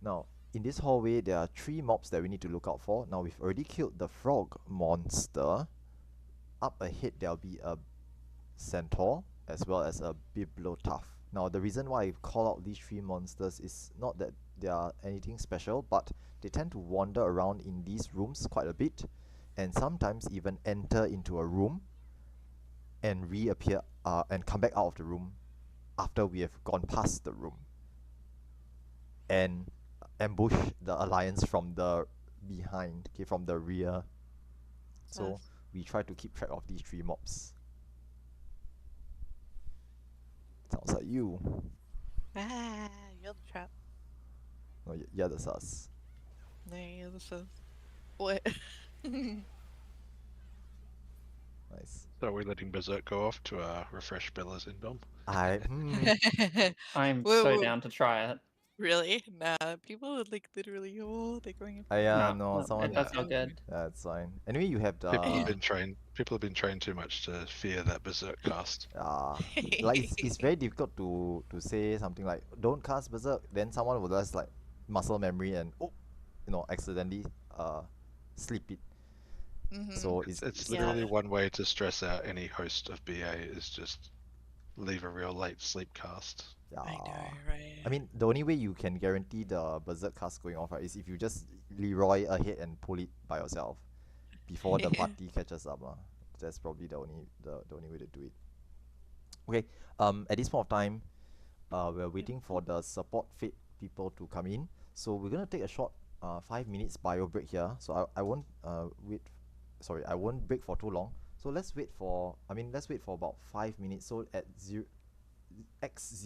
Now, in this hallway, there are 3 mobs that we need to look out for. Now, we've already killed the frog monster. Up ahead, there'll be a centaur as well as a bibliotaph. Now, the reason why I call out these 3 monsters is not that they are anything special, but they tend to wander around in these rooms quite a bit, and sometimes even enter into a room and reappear and come back out of the room after we have gone past the room and ambush the alliance from the behind, okay, from the rear. So we try to keep track of these 3 mobs. Sounds like you. Ah, you're the trap. No, you're the sus. No, you're the sus. What? Nice. So are we letting Berserk go off to refresh Bella's indom? I I'm Whoa, so whoa. down to try it. Really? Nah, people would like literally, oh, they're going for Yeah, No, no, someone. that's all Yeah. good. That's fine. Anyway, you have the. People have been trained. People have been trained too much to fear that berserk cast. Like it's very difficult to say something like don't cast berserk. Then someone will just like muscle memory and accidentally sleep it. So Mm-hmm. It's Yeah. literally one way to stress out any host of BA is just leave a real late sleep cast. I know, I right? mean, the only way you can guarantee the berserk cast going off, right, is if you just Leroy ahead and pull it by yourself before the party catches up. That's probably the only way to do it. Okay. At this point of time, we're waiting for the support fit people to come in. So we're gonna take a short 5 minutes bio break here. So I won't wait. Sorry, I won't break for too long. So let's wait for. Let's wait for about 5 minutes. So at x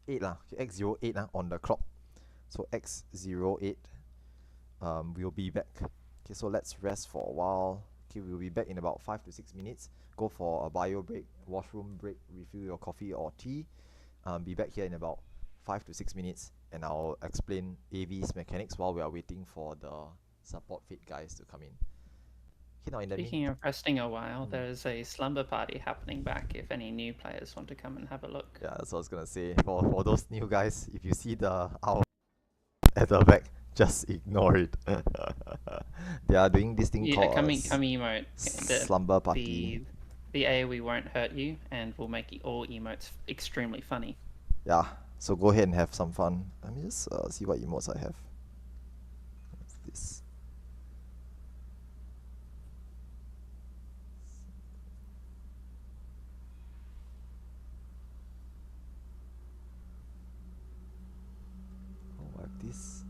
8 lah. Okay, x 08 on the clock. So x 08. We'll be back. Okay, so let's rest for a while. Okay, we'll be back in about 5 to 6 minutes. Go for a bio break, washroom break, refill your coffee or tea. Be back here in about 5 to 6 minutes, and I'll explain AV's mechanics while we are waiting for the support fit guys to come in. Okay, now in the Speaking of resting a while, Mm. there's a slumber party happening back if any new players want to come and have a look. Yeah, that's what I was gonna say. For those new guys, if you see the owl at the back, just ignore it. They are doing this thing Yeah, called come emote. slumber party. The AoE won't hurt you and will make all emotes extremely funny. Yeah, so go ahead and have some fun. Let me just see what emotes I have. What's this? Oh, I have this.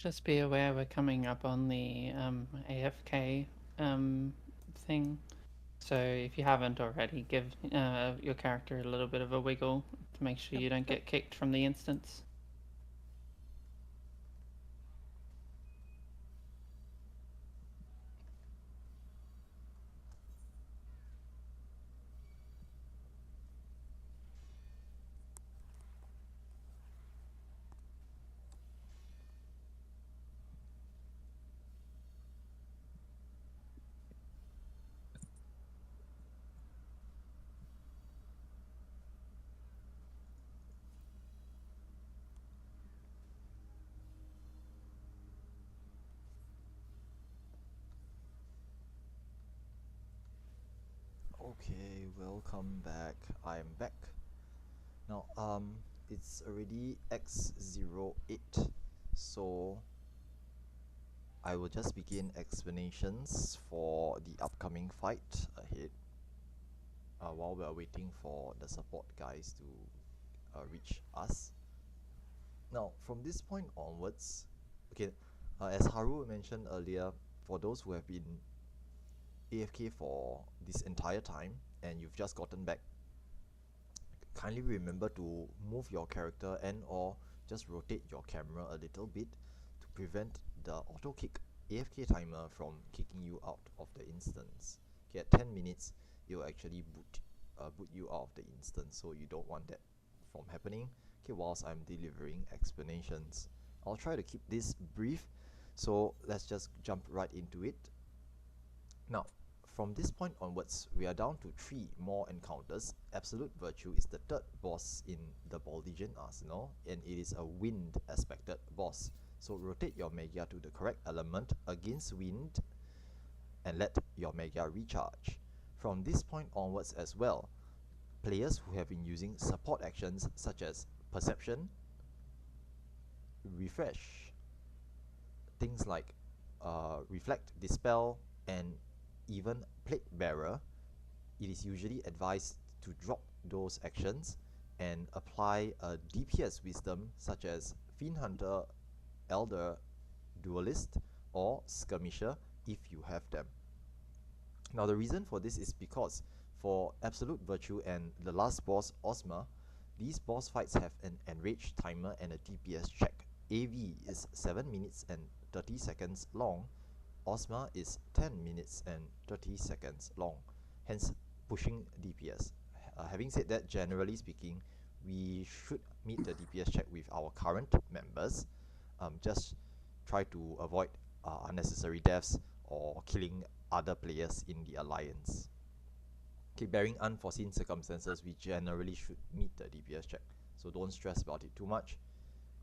Just be aware we're coming up on the AFK thing. So if you haven't already, give your character a little bit of a wiggle to make sure you don't get kicked from the instance. Okay, welcome back. I'm back. Now, it's already X08, so I will just begin explanations for the upcoming fight ahead. While we are waiting for the support guys to reach us. Now, from this point onwards, okay, as Haru mentioned earlier, for those who have been AFK for this entire time and you've just gotten back, kindly remember to move your character and or just rotate your camera a little bit to prevent the auto kick AFK timer from kicking you out of the instance. Okay, at 10 minutes it will actually boot you out of the instance, so you don't want that from happening. Okay, whilst I'm delivering explanations, I'll try to keep this brief, so let's just jump right into it. Now, from this point onwards, we are down to 3 more encounters. Absolute Virtue is the 3rd boss in the Baldigian Arsenal, and it is a wind aspected boss. So rotate your Magia to the correct element against wind and let your Magia recharge. From this point onwards as well, players who have been using support actions such as Perception, Refresh, things like Reflect, Dispel, and even Plague Bearer, it is usually advised to drop those actions and apply a DPS wisdom such as Fiend Hunter, Elder, Duelist, or Skirmisher if you have them. Now the reason for this is because for Absolute Virtue and the last boss Ozma, these boss fights have an enrage timer and a DPS check. AV is 7 minutes and 30 seconds long. Ozma is 10 minutes and 30 seconds long, hence pushing DPS. Having said that, generally speaking, we should meet the DPS check with our current members. Just try to avoid unnecessary deaths or killing other players in the alliance. Okay, barring unforeseen circumstances, we generally should meet the DPS check, so don't stress about it too much.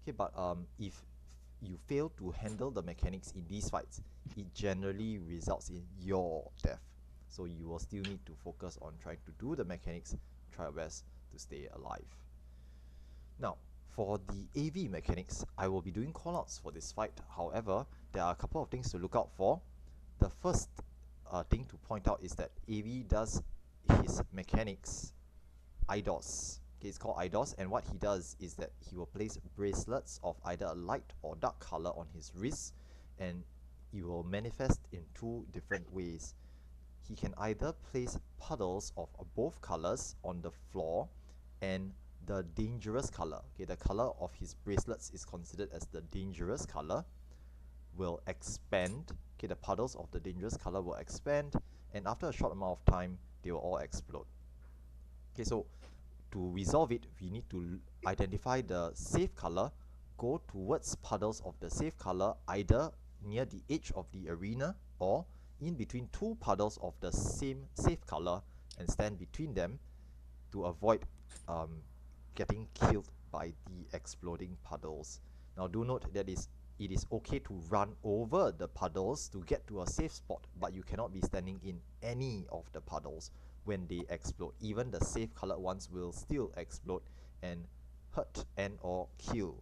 Okay, but if you fail to handle the mechanics in these fights, it generally results in your death. So you will still need to focus on trying to do the mechanics, try your best to stay alive. Now, for the AV mechanics, I will be doing callouts for this fight. However, there are a couple of things to look out for. The first thing to point out is that AV does his mechanics IDOS. Okay, it's called IDOS, and what he does is that he will place bracelets of either a light or dark color on his wrists, and it will manifest in 2 different ways. He can either place puddles of both colors on the floor, and the dangerous color, okay, the color of his bracelets is considered as the dangerous color, will expand. Okay, the puddles of the dangerous color will expand, and after a short amount of time, they will all explode. Okay, so to resolve it, we need to identify the safe color, go towards puddles of the safe color, either near the edge of the arena or in between 2 puddles of the same safe color, and stand between them to avoid getting killed by the exploding puddles. Now do note that it is okay to run over the puddles to get to a safe spot, but you cannot be standing in any of the puddles when they explode. Even the safe colored ones will still explode and hurt and or kill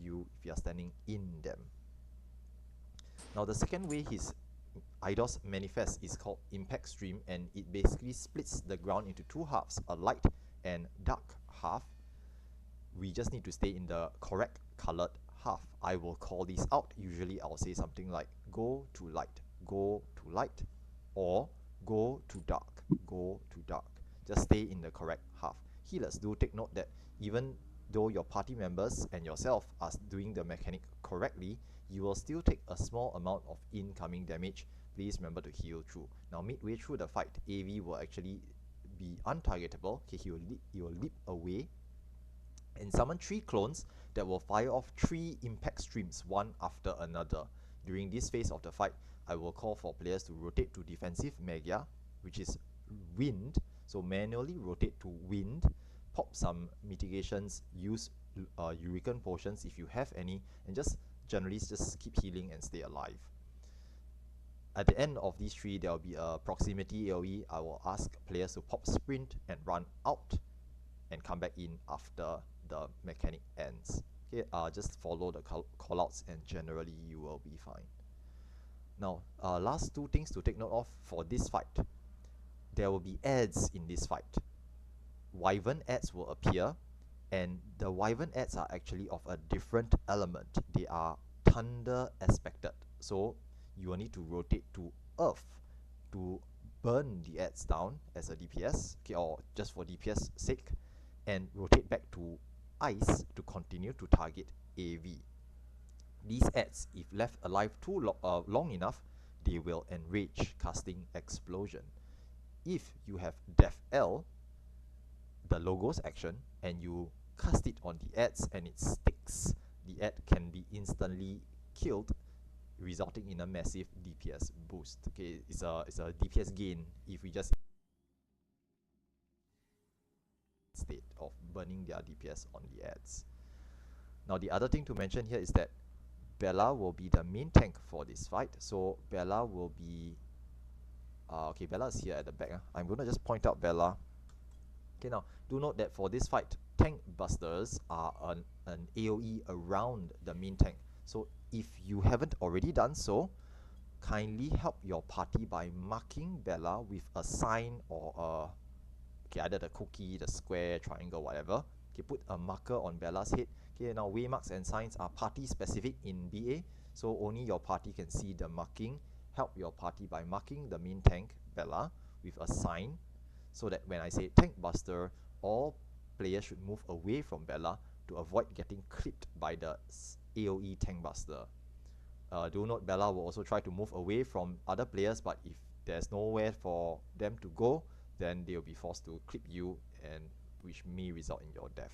you if you are standing in them. Now the second way his IDOS manifests is called Impact Stream, and it basically splits the ground into 2 halves, a light and dark half. We just need to stay in the correct colored half. I will call these out. Usually I'll say something like go to light, or go to dark, go to dark. Just stay in the correct half. Healers, do take note that even though your party members and yourself are doing the mechanic correctly, you will still take a small amount of incoming damage. Please remember to heal through. Now midway through the fight, AV will actually be untargetable. Okay, he will leap away and summon 3 clones that will fire off 3 impact streams one after another. During this phase of the fight, I will call for players to rotate to defensive Magia, which is wind. So manually rotate to wind, pop some mitigations, use Hurricane potions if you have any, and just generally just keep healing and stay alive. At the end of these 3, there will be a proximity AoE. I will ask players to pop sprint and run out and come back in after the mechanic ends. Okay, just follow the callouts and generally you will be fine. Now, last 2 things to take note of for this fight. There will be adds in this fight. Wyvern adds will appear, and the Wyvern adds are actually of a different element. They are thunder aspected, so you will need to rotate to earth to burn the adds down as a DPS, okay, or just for DPS sake, and rotate back to ice to continue to target AV. These adds, if left alive too long enough, they will enrage, casting explosion. If you have Def L, the logos action, and you cast it on the adds and it sticks, the add can be instantly killed, resulting in a massive DPS boost. Okay, it's a DPS gain if we just state of burning their DPS on the adds. Now the other thing to mention here is that Bella will be the main tank for this fight. So Bella will be okay, Bella is here at the back. I'm gonna just point out Bella. Okay, now do note that for this fight, tank busters are an AoE around the main tank. So if you haven't already done so, kindly help your party by marking Bella with a sign or a either the cookie, the square, triangle, whatever. Okay, put a marker on Bella's head. Okay, now waymarks and signs are party specific in BA, so only your party can see the marking. Help your party by marking the main tank, Bella, with a sign, so that when I say tank buster, all players should move away from Bella to avoid getting clipped by the AoE tank buster. Do note Bella will also try to move away from other players, but if there's nowhere for them to go, then they'll be forced to clip you, and which may result in your death.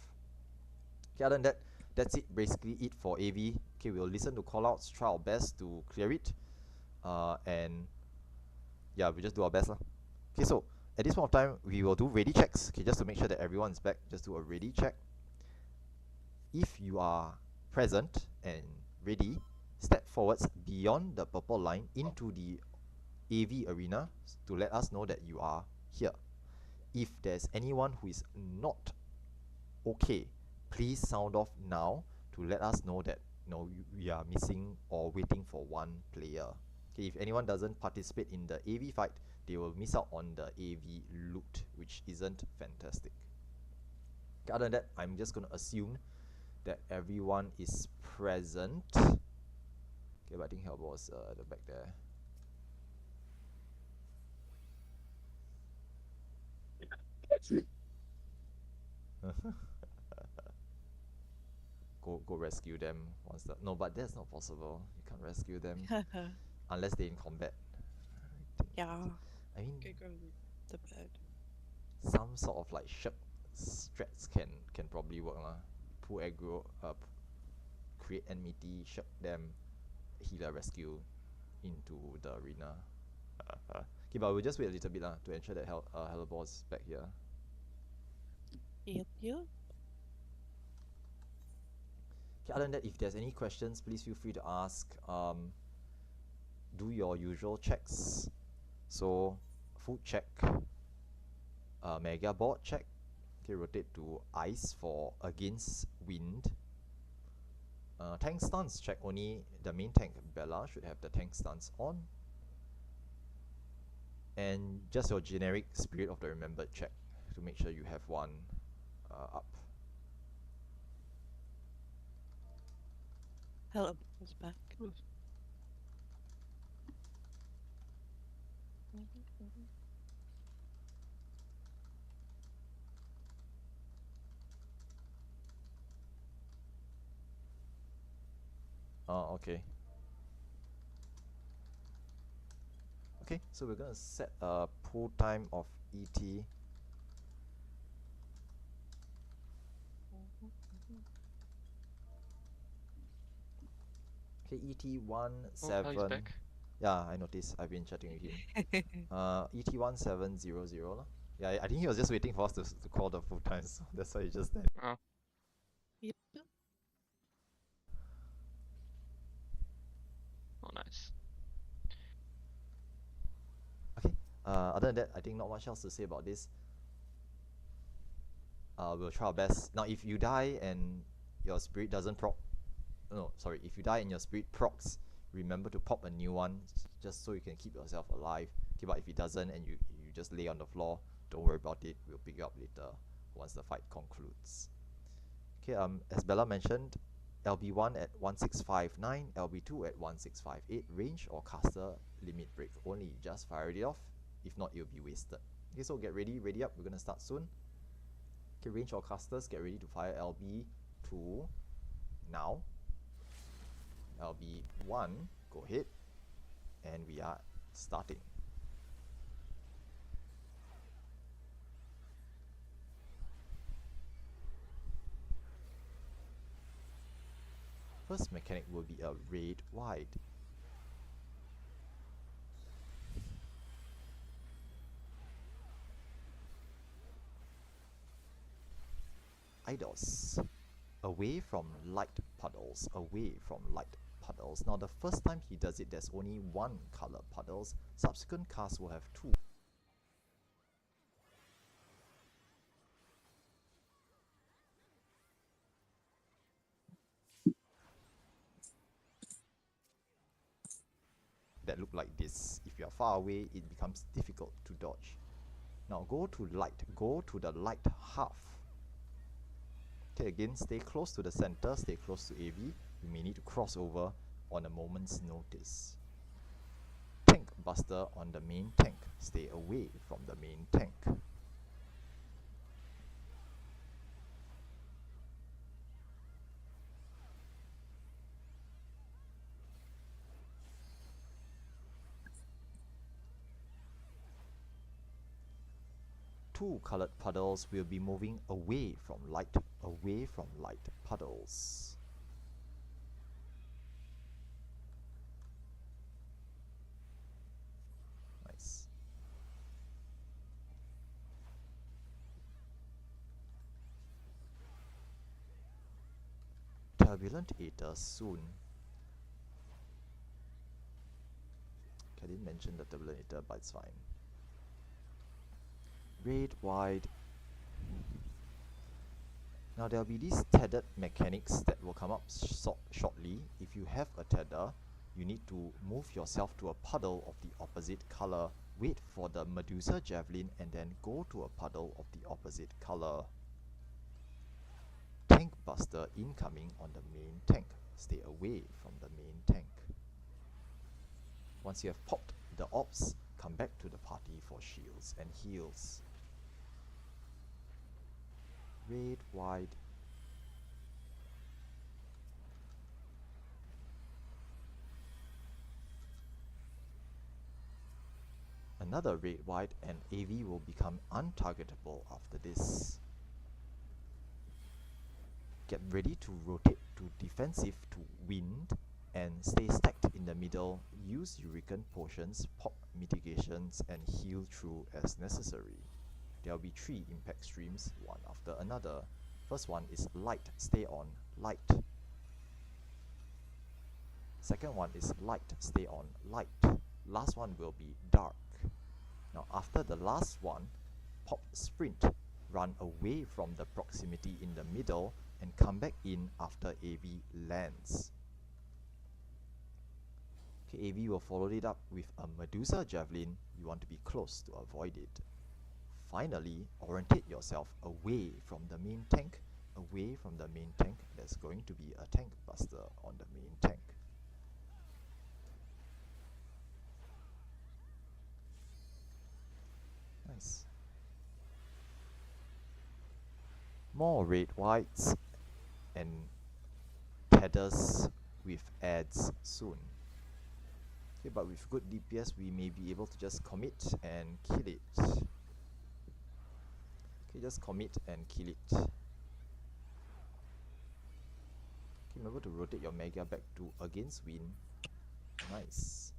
Okay, other than that, that's it, basically it for AV. Okay, we'll listen to callouts, try our best to clear it, and yeah, we just do our best lah. Okay, so at this point of time, we will do ready checks. Okay, just to make sure that everyone's back, just do a ready check. If you are present and ready, step forwards beyond the purple line into the AV arena to let us know that you are here. If there's anyone who is not okay, please sound off now to let us know that we are missing or waiting for one player. Okay, if anyone doesn't participate in the AV fight, they will miss out on the AV loot, which isn't fantastic. Okay, other than that, I'm just gonna assume that everyone is present. Okay, but I think Hellball was at the back there. Go rescue them once the no, but that's not possible. You can't rescue them unless they're in combat. Yeah. I mean, Go the bird. some sort of like shirk strats can probably work lah. Pull aggro, create enmity, shirk them, healer rescue into the arena. Okay, but we'll just wait a little bit lah to ensure that Hellball is back here. Yep. Okay, other than that, if there's any questions, please feel free to ask. Do your usual checks. So, food check, Mega board check. Okay, rotate to ice for against wind. Tank stance check, only the main tank, Bella, should have the tank stance on. And just your generic Spirit of the Remembered check to make sure you have one up. Hello, it's back. Oh, okay. Okay, so we're gonna set a pull time of ET. Okay, ET Oh, Ali's 17. back. Yeah, I noticed. I've been chatting with him. ET 1700 lah. Yeah, I think he was just waiting for us to call the full time, so that's why he just then. Oh, Yep. oh, nice. Okay. Other than that, I think not much else to say about this. We'll try our best. Now, if you die and your spirit doesn't proc, no, sorry, if you die and your spirit procs, remember to pop a new one, just so you can keep yourself alive. Okay, but if it doesn't and you just lay on the floor, don't worry about it. We'll pick it up later once the fight concludes. Okay, as Bella mentioned, LB1 at 1659, LB2 at 1658, range or caster limit break only. Just fire it off. If not, it'll be wasted. Okay, so get ready, ready up. We're gonna start soon. Okay, range or casters, get ready to fire LB2 now. LB1, go ahead. And we are starting. First mechanic will be a red wide. Idos. Away from light puddles, away from light puddles. Now the first time he does it, there's only one color puddles. Subsequent casts will have two. That look like this. If you are far away, it becomes difficult to dodge. Now go to light, go to the light half. Okay, again, stay close to the center, stay close to AV. You may need to cross over on a moment's notice. Tank buster on the main tank. Stay away from the main tank. Two colored puddles will be moving away from light puddles. Nice. Turbulent Aether soon. Okay, I didn't mention the Turbulent Aether, but it's fine. Red, wide. Now there will be these tethered mechanics that will come up shortly. If you have a tether, you need to move yourself to a puddle of the opposite color, wait for the Medusa Javelin, and then go to a puddle of the opposite color. Tank buster incoming on the main tank. Stay away from the main tank. Once you have popped the ops, come back to the party for shields and heals. Red, wide. Another red, wide, and AV will become untargetable after this. Get ready to rotate to defensive to wind and stay stacked in the middle. Use Hurricane potions, pop mitigations, and heal through as necessary. There will be 3 impact streams, one after another. First one is light, stay on light. Second one is light, stay on light. Last one will be dark. Now after the last one, pop sprint, run away from the proximity in the middle and come back in after AV lands. Okay, AV will follow it up with a Medusa Javelin. You want to be close to avoid it. Finally, orientate yourself away from the main tank, away from the main tank, there's going to be a tank buster on the main tank. Nice. More red whites and tethers with ads soon. Okay, but with good DPS, we may be able to just commit and kill it. Okay, just commit and kill it. Okay, remember to rotate your Mega back to against win. Nice.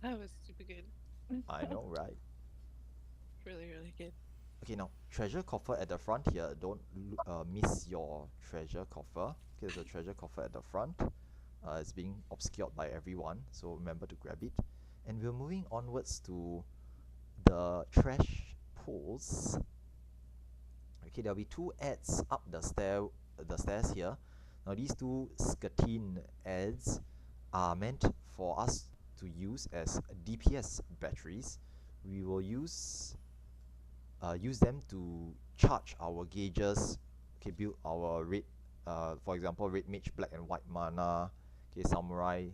That was super good. I know, right? Really, really good. Okay, now treasure coffer at the front here. Don't miss your treasure coffer. Okay, there's a treasure coffer at the front. It's being obscured by everyone, so remember to grab it. And we're moving onwards to the trash pools. Okay, there'll be 2 ads up the stairs here. Now these 2 Skatine ads are meant for us to use as DPS batteries. We will use them to charge our gauges. Okay, build our red, for example, red mage, black and white mana. Okay, samurai,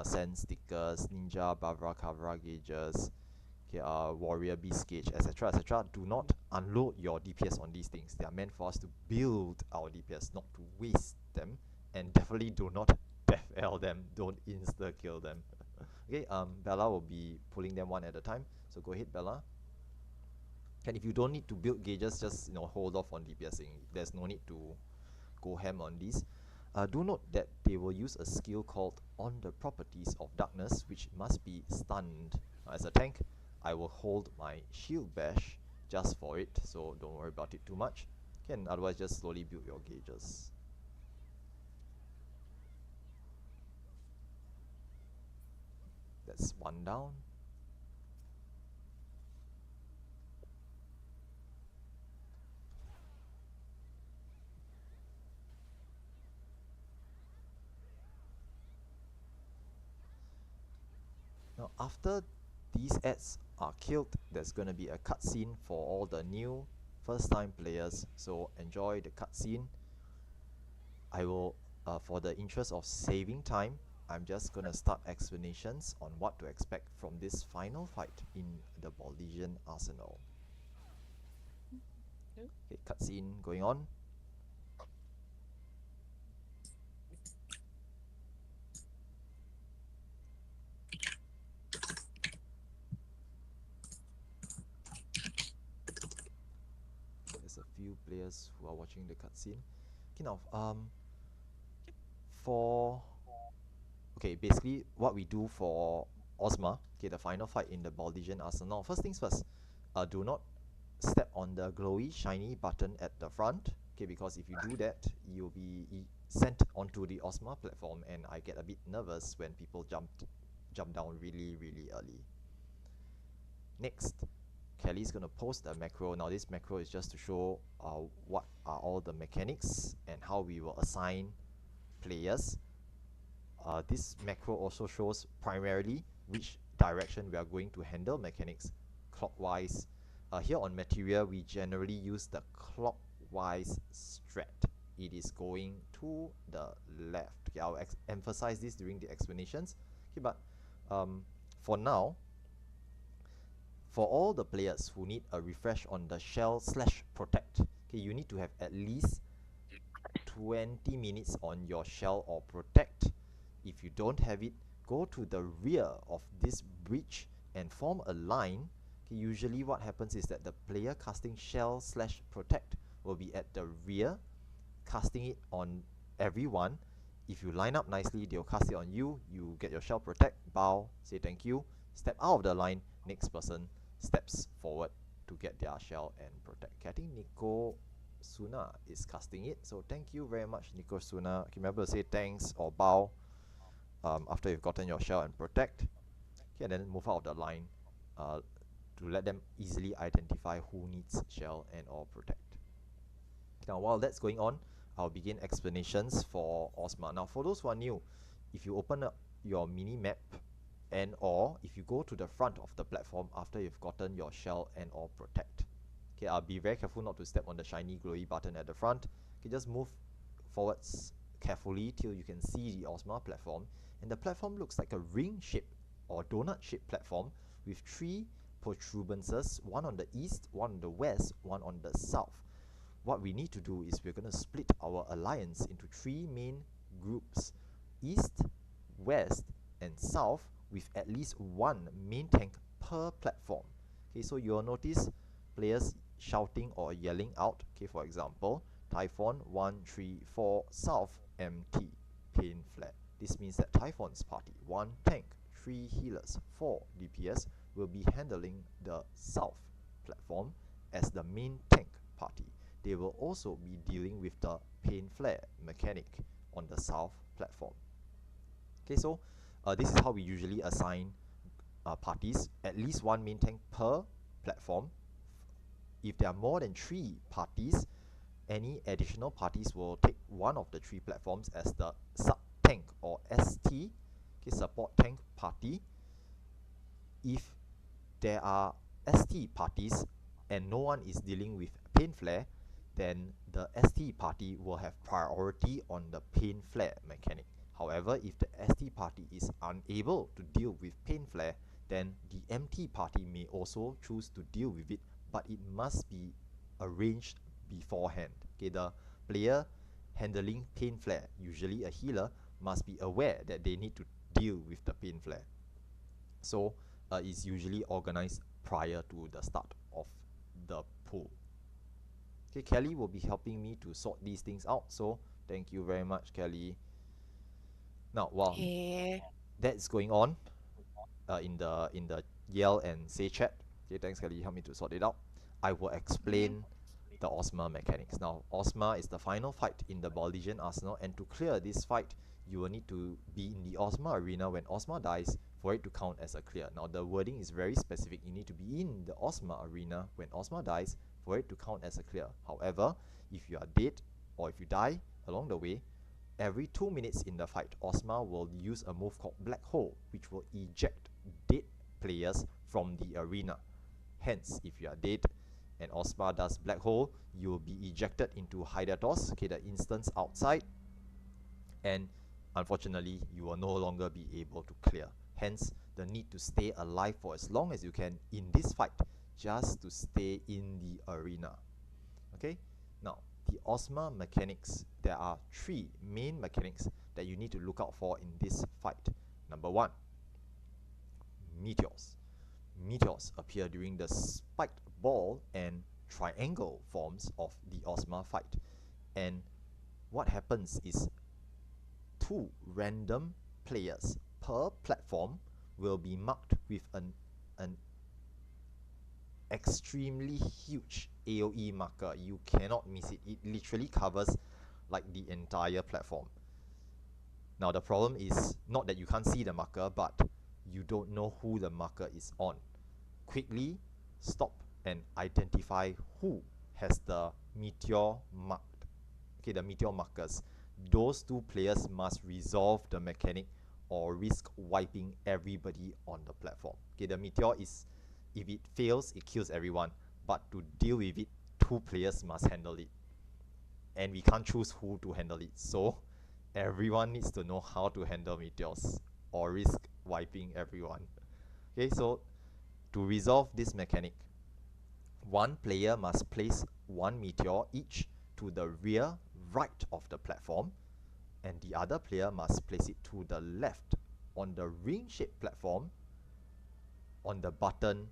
sand stickers, ninja, bavra, kavra gauges. Okay, warrior beast gauge, etc., etc. Do not unload your DPS on these things. They are meant for us to build our DPS, not to waste them. And definitely do not FL them. Don't insta kill them. Okay, Bella will be pulling them one at a time. So go ahead, Bella. And if you don't need to build gauges, just hold off on DPSing. There's no need to go ham on these. Do note that they will use a skill called On the Properties of Darkness, which must be stunned. As a tank, I will hold my shield bash just for it, so don't worry about it too much. Can otherwise just slowly build your gauges. That's one down. Now after these ads are killed, there's going to be a cutscene for all the new first time players, so enjoy the cutscene. I will, for the interest of saving time, I'm just going to start explanations on what to expect from this final fight in the Baldesian Arsenal. Okay, cutscene going on. There's a few players who are watching the cutscene. Okay, now basically what we do for Ozma, okay, the final fight in the Baldesian Arsenal. First things first, do not step on the glowy shiny button at the front, okay, because if you do that, you'll be sent onto the Ozma platform, and I get a bit nervous when people jump down really early. Next, Kelly's gonna post a macro. Now this macro is just to show what are all the mechanics and how we will assign players. This macro also shows primarily which direction we are going to handle mechanics clockwise. Here on MATERIA, we generally use the clockwise strat. It is going to the left. Okay, I'll emphasize this during the explanations. Okay, but for now, for all the players who need a refresh on the shell/protect, okay, you need to have at least 20 minutes on your shell or protect. If you don't have it, go to the rear of this bridge and form a line. Okay, usually what happens is that the player casting shell/protect will be at the rear, casting it on everyone. If you line up nicely, they'll cast it on you. You get your shell protect, bow, say thank you, step out of the line, next person steps forward to get their shell and protect. Okay, I think Nico Suna is casting it, so thank you very much, Nico Suna. Okay, remember to say thanks or bow after you've gotten your shell and protect. Okay, and then move out of the line to let them easily identify who needs shell and or protect. Now while that's going on, I'll begin explanations for Ozma. Now for those who are new, if you open up your mini map and or if you go to the front of the platform after you've gotten your shell and or protect, Okay, I'll be very careful not to step on the shiny glowy button at the front. Okay, just move forwards carefully till you can see the Ozma platform. And the platform looks like a ring-shaped or donut-shaped platform with 3 protuberances, one on the east, one on the west, one on the south. What we need to do is we're going to split our alliance into 3 main groups: east, west, and south, with at least 1 main tank per platform. Okay, so you'll notice players shouting or yelling out. Okay, for example, Typhon 134 south empty pain flare. This means that Typhon's party, 1 tank, 3 healers, 4 DPS, will be handling the south platform as the main tank party. They will also be dealing with the pain flare mechanic on the south platform. Okay, so this is how we usually assign parties: at least 1 main tank per platform. If there are more than 3 parties, any additional parties will take one of the 3 platforms as the sub tank or ST, okay, support tank party. If there are ST parties and no one is dealing with pain flare, then the ST party will have priority on the pain flare mechanic. However, if the ST party is unable to deal with pain flare, then the MT party may also choose to deal with it, but it must be arranged beforehand. Okay, the player handling pain flare, usually a healer, must be aware that they need to deal with the pain flare. So it's usually organized prior to the start of the pool. Okay, Kelly will be helping me to sort these things out, so thank you very much, Kelly. Now, while that's going on in the Yell and Say chat, okay, thanks Kelly, help me to sort it out, I will explain the Ozma mechanics. Now, Ozma is the final fight in the Bolivian Arsenal, and to clear this fight, you will need to be in the Ozma arena when Ozma dies for it to count as a clear. Now, the wording is very specific. You need to be in the Ozma arena when Ozma dies for it to count as a clear. However, if you are dead or if you die along the way, every 2 minutes in the fight, Ozma will use a move called Black Hole, which will eject dead players from the arena. Hence, if you are dead and Ozma does Black Hole, you will be ejected into Hydatos, okay, the instance outside, and unfortunately, you will no longer be able to clear. Hence, the need to stay alive for as long as you can in this fight, just to stay in the arena. Okay, now the Ozma mechanics, there are 3 main mechanics that you need to look out for in this fight. Number 1, meteors. Meteors appear during the spiked ball and triangle forms of the Ozma fight. And what happens is 2 random players per platform will be marked with an extremely huge AoE marker. You cannot miss it. It literally covers like the entire platform. Now the problem is not that you can't see the marker, but you don't know who the marker is on. Quickly stop and identify who has the meteor marked. Okay, the meteor markers. Those 2 players must resolve the mechanic or risk wiping everybody on the platform. Okay, the meteor is, if it fails, it kills everyone. But to deal with it, 2 players must handle it. And we can't choose who to handle it. So everyone needs to know how to handle meteors or risk wiping everyone. Okay, so to resolve this mechanic, 1 player must place 1 meteor each to the rear right of the platform, and the other player must place it to the left on the ring-shaped platform on the button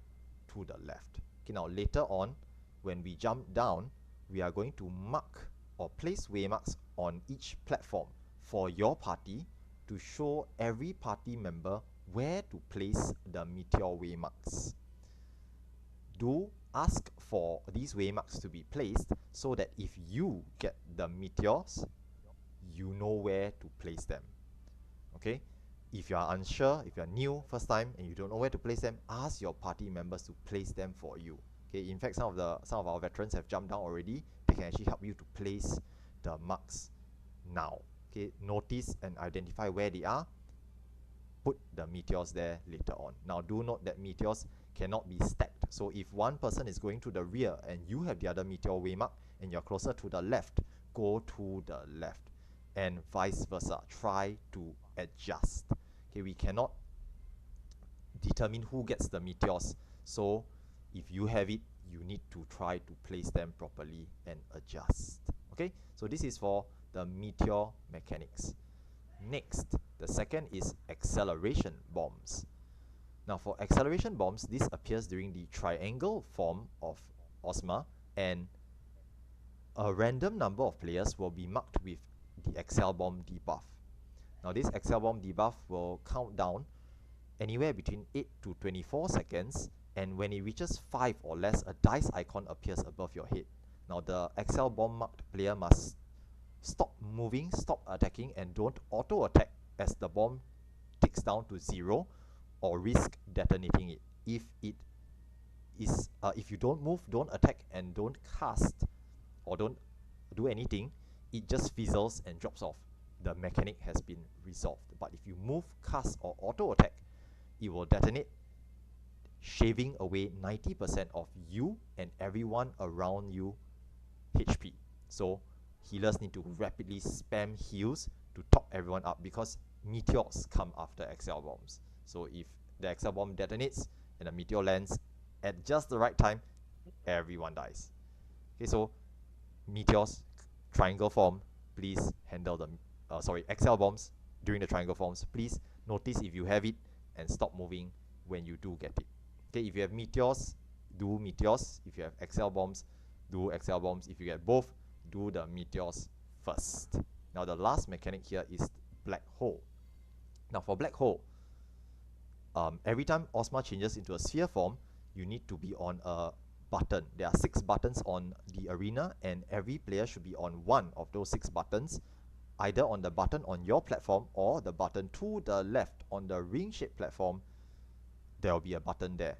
to the left. Okay, now later on, when we jump down, we are going to mark or place waymarks on each platform for your party to show every party member where to place the meteor waymarks. Do ask for these waymarks to be placed so that if you get the meteors, you know where to place them. Okay? If you are unsure, if you are new, first time, and you don't know where to place them, ask your party members to place them for you. Okay? In fact, some of our veterans have jumped down already. They can actually help you to place the marks now. Okay? Notice and identify where they are. Put the meteors there later on. Now, do note that meteors cannot be stacked So if one person is going to the rear and you have the other meteor waymark and you're closer to the left, go to the left, and vice versa. Try to adjust. Okay, we cannot determine who gets the meteors. So if you have it, you need to try to place them properly and adjust. Okay, so this is for the meteor mechanics. Next, the second is acceleration bombs. Now for acceleration bombs, this appears during the triangle form of Ozma, and a random number of players will be marked with the Excel Bomb debuff. Now this Excel Bomb debuff will count down anywhere between 8 to 24 seconds, and when it reaches 5 or less, a dice icon appears above your head. Now the Excel Bomb marked player must stop moving, stop attacking, and don't auto attack as the bomb ticks down to 0, or risk detonating it. If you don't move, don't attack, and don't cast or don't do anything, it just fizzles and drops off. The mechanic has been resolved. But if you move, cast, or auto attack, it will detonate, shaving away 90% of you and everyone around you HP. So healers need to rapidly spam heals to top everyone up, because meteors come after Excel bombs. So if the Excel bomb detonates and a meteor lands at just the right time, everyone dies. Okay, so meteors, triangle form, please handle the Excel bombs during the triangle forms. Please notice if you have it and stop moving when you do get it. Okay, if you have meteors, do meteors. If you have Excel bombs, do Excel bombs. If you get both, do the meteors first. Now the last mechanic here is black hole. Now for black hole, every time Ozma changes into a sphere form, you need to be on a button. There are 6 buttons on the arena, and every player should be on one of those 6 buttons, either on the button on your platform or the button to the left on the ring-shaped platform. There will be a button there.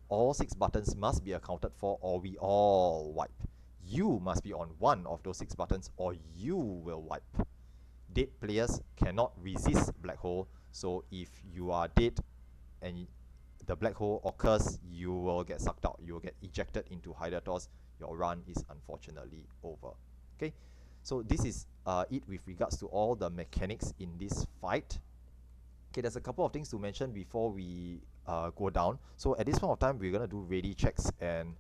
All 6 buttons must be accounted for, or we all wipe. You must be on one of those 6 buttons, or you will wipe. Dead players cannot resist black hole, so if you are dead and the black hole occurs, you will get sucked out. You will get ejected into Hydatos. Your run is unfortunately over. Okay, so this is it with regards to all the mechanics in this fight. Okay, there's a couple of things to mention before we go down. So at this point of time, we're gonna do ready checks and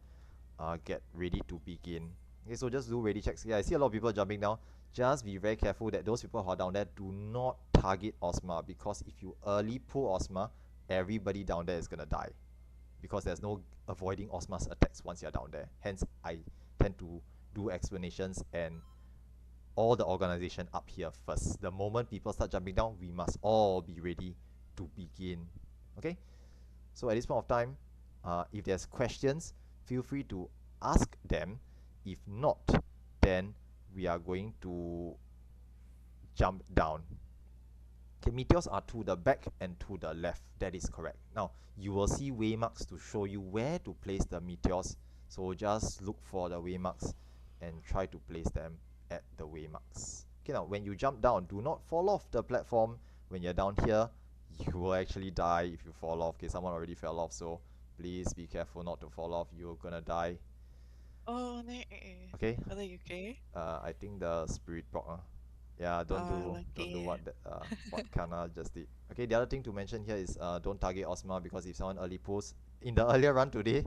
get ready to begin. Okay, so just do ready checks. Yeah, I see a lot of people jumping down. Just be very careful that those people who are down there do not target Ozma, because if you early pull Ozma, everybody down there is gonna die, because there's no avoiding Ozma's attacks once you're down there. Hence, I tend to do explanations and all the organization up here first. The moment people start jumping down, we must all be ready to begin. Okay, so at this point of time, if there's questions, feel free to ask them. If not, then we are going to jump down. Okay, meteors are to the back and to the left. That is correct. Now, you will see waymarks to show you where to place the meteors. So just look for the waymarks and try to place them at the waymarks. Okay, now when you jump down, do not fall off the platform. When you're down here, you will actually die if you fall off. Okay, someone already fell off, so please be careful not to fall off. You're gonna die. Oh no. Okay. Are they okay? I think the spirit proc. Yeah, don't do what what Kana just did. Okay, the other thing to mention here is don't target Ozma, because if someone early pulls in the earlier run today,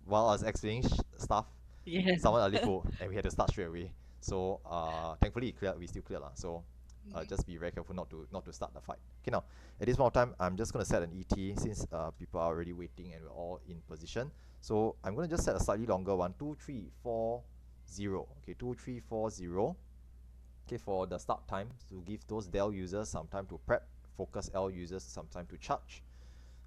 while I was explaining stuff, someone early pulled and we had to start straight away. So thankfully we still cleared lah. So just be very careful not to start the fight. Okay, now at this point of time, I'm just gonna set an ET since people are already waiting and we're all in position. So I'm gonna just set a slightly longer one, 2, 3, 4, 0. Okay, 2, 3, 4, 0. Okay, for the start time, to give those Dell users some time to prep, Focus L users some time to charge.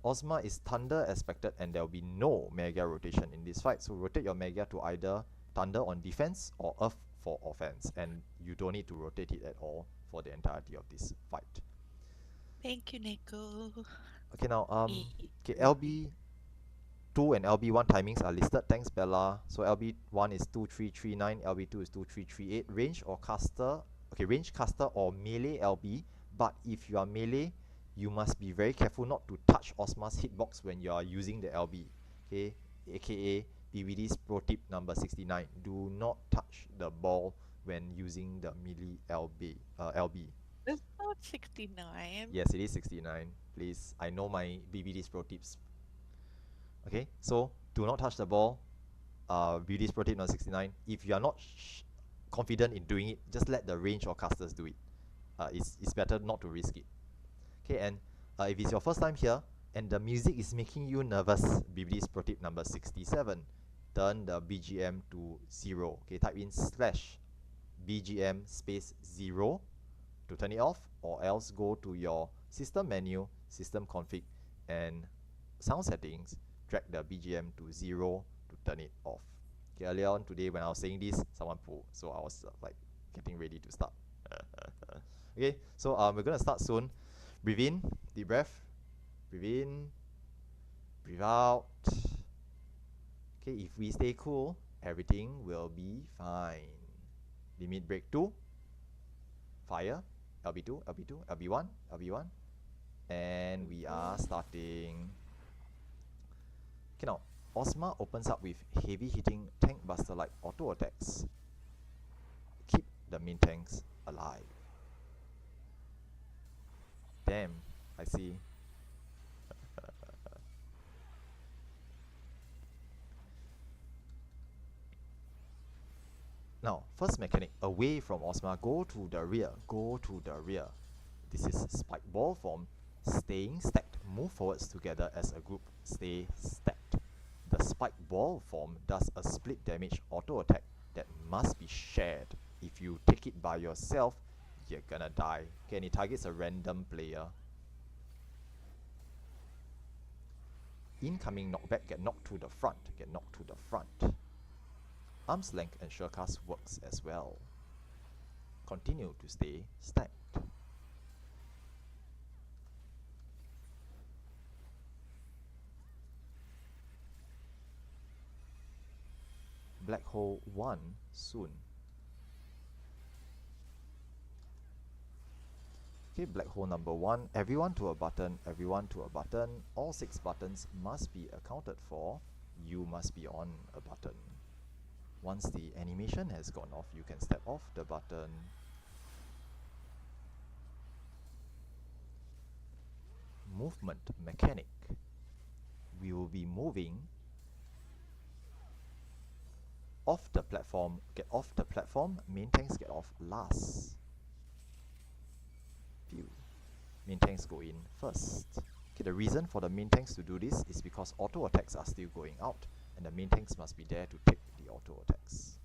Ozma is Thunder expected, and there will be no Mega rotation in this fight. So rotate your Mega to either Thunder on defense or Earth for offense, and you don't need to rotate it at all for the entirety of this fight. Thank you, Nico. Okay, now okay, LB2 and LB1 timings are listed. Thanks, Bella. So LB1 is 2339, LB2 is 2338. Range or caster, okay, range caster or melee LB. But if you are melee, you must be very careful not to touch Ozma's hitbox when you are using the LB. Okay, aka BBD's pro tip number 69. Do not touch the ball when using the melee LB. It's not 69. Yes, it is 69. Please, I know my BBD's pro tips. Okay, so do not touch the ball. BBD's pro tip number 69. If you are not confident in doing it, just let the range or casters do it. It's better not to risk it. Okay, and if it's your first time here and the music is making you nervous, BBD's pro tip number 67. Turn the BGM to 0. Okay, type in /BGM space 0 to turn it off, or else go to your system menu, system config, and sound settings, drag the BGM to 0 to turn it off. Okay, earlier on today when I was saying this, someone pulled, so I was like getting ready to start. Okay, so we're gonna start soon. Breathe in, deep breath. Breathe in, breathe out. Okay, if we stay cool, everything will be fine. Limit break 2. Fire. LB2, LB2, LB1, LB1. And we are starting. Okay, now, Osma opens up with heavy hitting tank buster like auto attacks. Keep the main tanks alive. Damn, I see. Now, first mechanic, away from Osma, go to the rear, go to the rear. This is spike ball form, staying stacked, move forwards together as a group, stay stacked. The spike ball form does a split damage auto attack that must be shared. If you take it by yourself, you're gonna die. Okay, and it targets a random player. Incoming knockback, get knocked to the front, get knocked to the front. Arm's length and surecast works as well. Continue to stay stacked. Black hole 1 soon. Okay, black hole number 1, everyone to a button, everyone to a button. All 6 buttons must be accounted for. You must be on a button. Once the animation has gone off, you can step off the button. Movement mechanic. We will be moving off the platform. Get off the platform. Main tanks get off last. View. Main tanks go in first. Okay, the reason for the main tanks to do this is because auto attacks are still going out, and the main tanks must be there to take the auto attacks.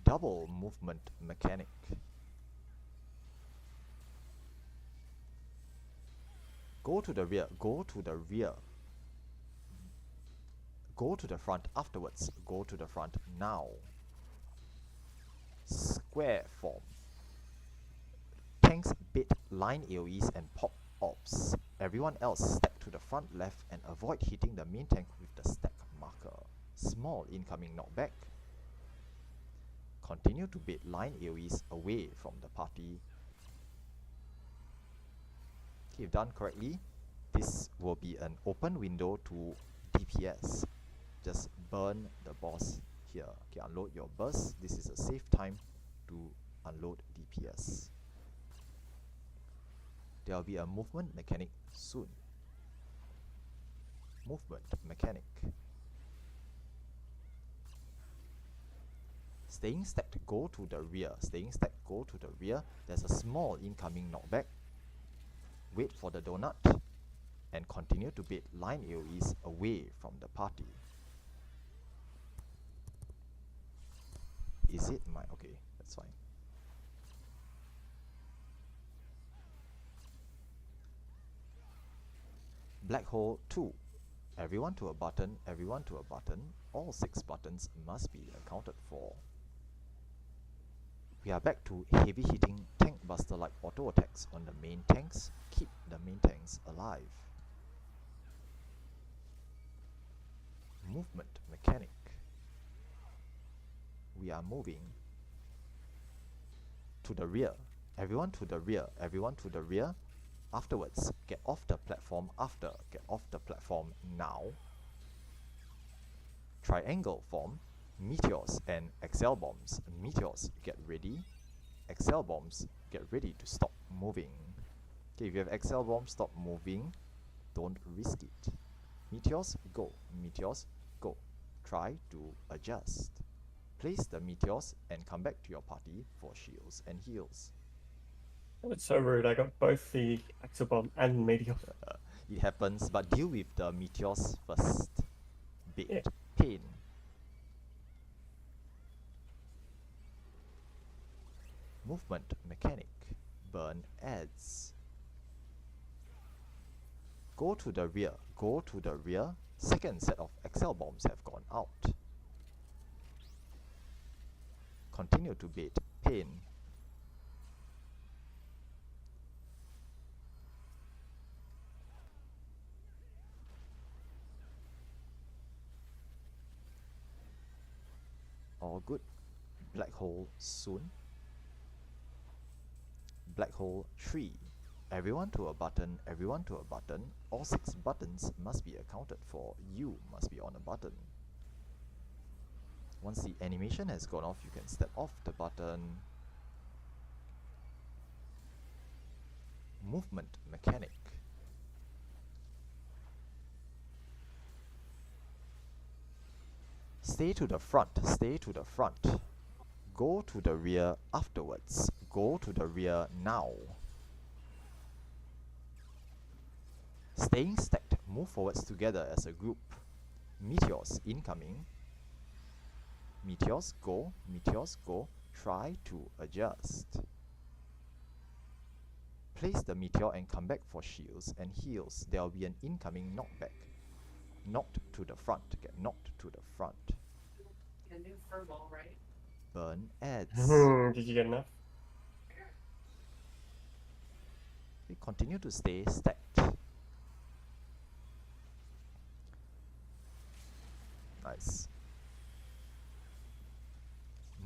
Double movement mechanic. Go to the rear, go to the rear. Go to the front afterwards, go to the front now. Square form. Tanks bait line AoEs and pop ops. Everyone else stack to the front left and avoid hitting the main tank with the stack marker. Small incoming knockback. Continue to bait line AoEs away from the party. Okay, if done correctly, this will be an open window to DPS. Just burn the boss here. Okay, unload your burst. This is a safe time to unload DPS. There will be a movement mechanic soon. Movement mechanic. Staying stacked, go to the rear. Staying stacked, go to the rear. There's a small incoming knockback. Wait for the donut and continue to bait line AoEs away from the party. Is it my... okay, that's fine. Black hole 2. Everyone to a button, everyone to a button. All 6 buttons must be accounted for. We are back to heavy hitting tank buster like auto attacks on the main tanks. Keep the main tanks alive. Movement mechanic. We are moving to the rear. Everyone to the rear. Everyone to the rear. afterwards. Get off the platform after. Get off the platform now. Triangle form, meteors and Excel bombs. Meteors, get ready. Excel bombs, get ready to stop moving. Okay, if you have Excel bombs, stop moving. Don't risk it. Meteors, go. Meteors, go. Try to adjust. Place the meteors and come back to your party for shields and heals. That's so rude. I got both the Axel and Meteor. It happens, but deal with the meteors first. Bait. Yeah. Pain. Movement mechanic. Burn ads. Go to the rear. Go to the rear. Second set of Excel bombs have gone out. Continue to bait. Pain. All good. Black hole soon. Black hole 3. Everyone to a button, everyone to a button. All 6 buttons must be accounted for. You must be on a button. Once the animation has gone off, you can step off the button. Movement mechanic. Stay to the front, stay to the front. Go to the rear afterwards. Go to the rear now. Staying stacked, move forwards together as a group. Meteors incoming. Meteors go, meteors go. Try to adjust. Place the meteor and come back for shields and heals. There will be an incoming knockback. Knocked to the front, get knocked to the front. A new furball, right? Burn ads. Did you get enough? We continue to stay stacked. Nice.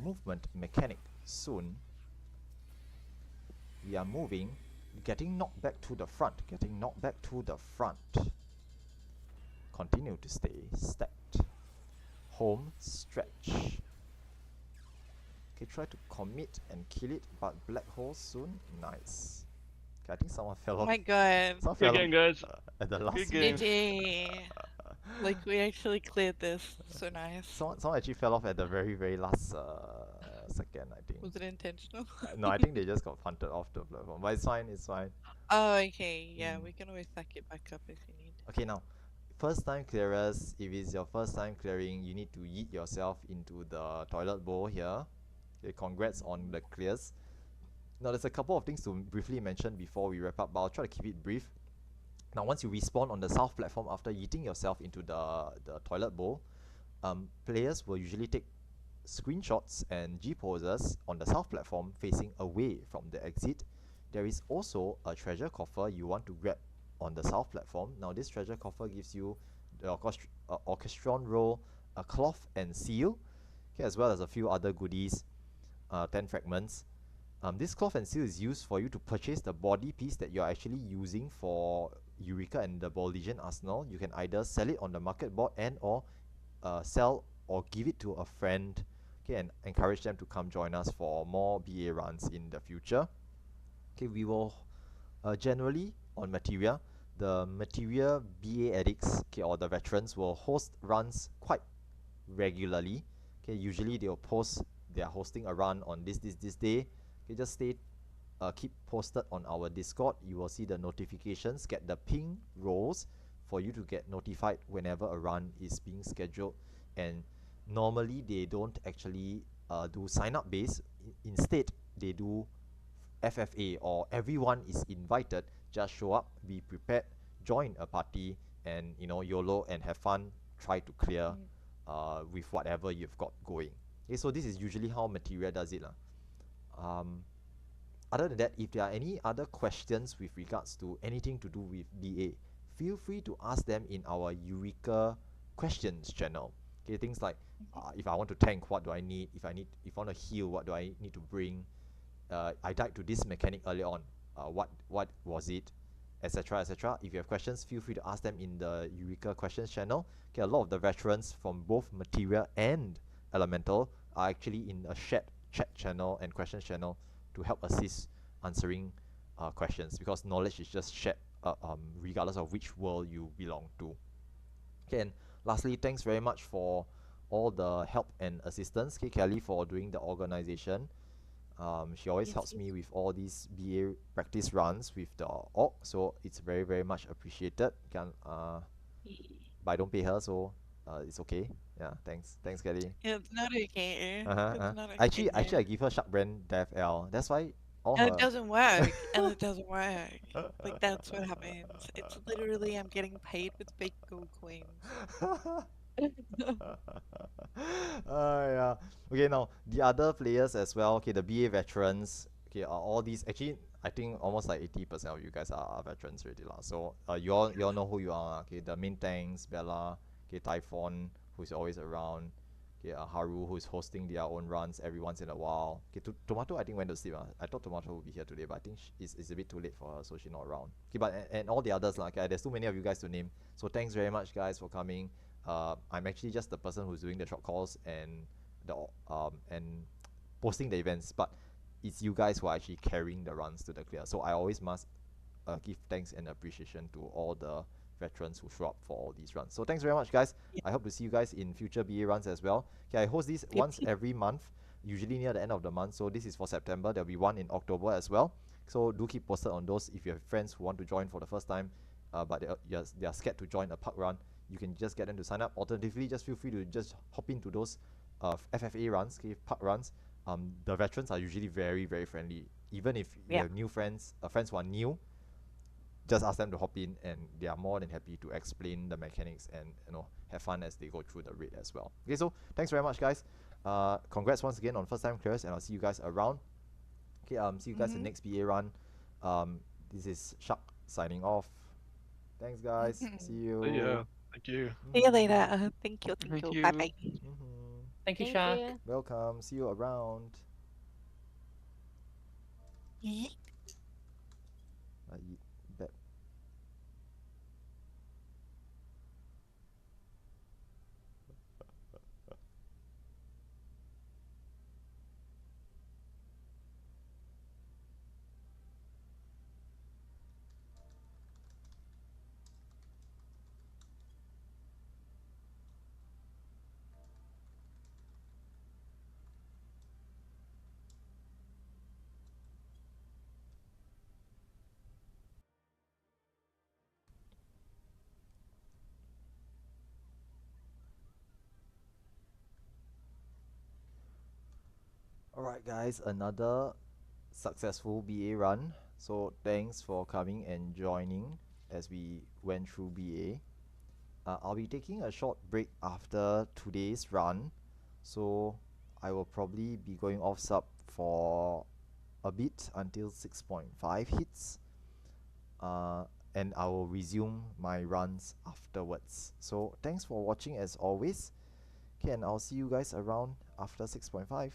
Movement mechanic soon. We are moving, getting knocked back to the front, getting knocked back to the front. Continue to stay stacked. Home stretch. Okay, try to commit and kill it, but black hole soon. Nice. Okay, I think someone fell Oh off. my god. Someone Good fell game, guys. at the last Good minute. game. GG. Like we actually cleared this. So nice. Someone actually fell off at the very last second, I think. Was it intentional? No, I think they just got punted off the platform. But it's fine, it's fine. Oh, okay. Yeah, Mm. we can always suck it back up if you need. Okay, now, first time clearers, if it's your first time clearing, you need to yeet yourself into the toilet bowl here. Okay, congrats on the clears. Now, there's a couple of things to briefly mention before we wrap up, but I'll try to keep it brief. Now, once you respawn on the south platform after yeeting yourself into the toilet bowl, players will usually take screenshots and G-poses on the south platform facing away from the exit. There is also a treasure coffer you want to grab on the south platform. Now this treasure coffer gives you the orchestron roll, a cloth and seal, okay, as well as a few other goodies, 10 fragments. This cloth and seal is used for you to purchase the body piece that you're actually using for Eureka and the Boldigian Arsenal. You can either sell it on the market board and or sell or give it to a friend, okay, and encourage them to come join us for more BA runs in the future. Okay, we will generally on Materia, the Materia BA addicts, okay, or the veterans will host runs quite regularly. Okay, usually they will post they are hosting a run on this day. Okay, just keep posted on our Discord. You will see the notifications, get the ping rolls for you to get notified whenever a run is being scheduled. And normally they don't actually do sign up base. Instead they do FFA, or everyone is invited. Just show up, be prepared, join a party, and YOLO and have fun. Try to clear with whatever you've got going. Okay, so this is usually how Materia does it. Other than that, if there are any other questions with regards to anything to do with BA, feel free to ask them in our Eureka questions channel. Okay, things like if I want to tank, what do I need? If I want to heal, what do I need to bring? I died to this mechanic earlier on. What was it? etc., etc. If you have questions, feel free to ask them in the Eureka questions channel. Okay, a lot of the veterans from both Materia and Elemental are actually in a shared chat channel and questions channel to help assist answering questions, because knowledge is just shared regardless of which world you belong to. Okay, and lastly, thanks very much for all the help and assistance, okay, Kelly, for doing the organization. She always helps me with all these BA practice runs with the org, so it's very, very much appreciated. But I don't pay her, so it's okay. Yeah, thanks, Kelly. It's not okay. It's not Actually, okay. I give her Shark Brand Dev L. That's why all And her. it doesn't work. And it doesn't work. Like, that's what happens. It's literally I'm getting paid with fake gold coins. Yeah. Okay, now the other players as well. Okay, the BA veterans. Okay, are all these actually? I think almost like 80% of you guys are veterans already lah. So you all know who you are. Okay, the main tanks, Bella. Okay, Typhon, who's always around. Okay, Haru, who's hosting their own runs every once in a while. Okay, Tomato I think went to sleep. I thought Tomato would be here today, but I think it's a bit too late for her, so she's not around. Okay, but and all the others lah. Okay, there's too many of you guys to name. So thanks very much, guys, for coming. I'm actually just the person who's doing the short calls and and posting the events, but it's you guys who are actually carrying the runs to the clear. So I always must give thanks and appreciation to all the veterans who show up for all these runs. So thanks very much, guys. Yeah. I hope to see you guys in future BA runs as well. Okay, I host these once every month, usually near the end of the month. So this is for September. There'll be one in October as well. So do keep posted on those. If you have friends who want to join for the first time, but they are scared to join a park run, you can just get them to sign up. Alternatively, just feel free to just hop into those FFA runs, okay, park runs. The veterans are usually very, very friendly. Even if you have new friends, friends who are new, just ask them to hop in, and they are more than happy to explain the mechanics and have fun as they go through the raid as well. Okay, so thanks very much, guys. Congrats once again on first time clears, and I'll see you guys around. Okay, see you guys in the next BA run. This is Shark signing off. Thanks, guys. See you. Yeah, thank you. See you later. Thank you. Thank you. Bye bye. Thank you, Thank Shark. you. Welcome. See you around. Yeet. Bet. Alright, guys, another successful BA run. So thanks for coming and joining as we went through BA. I'll be taking a short break after today's run, so I will probably be going off sub for a bit until 6.5 hits, and I will resume my runs afterwards. So thanks for watching as always. Okay, and I'll see you guys around after 6.5.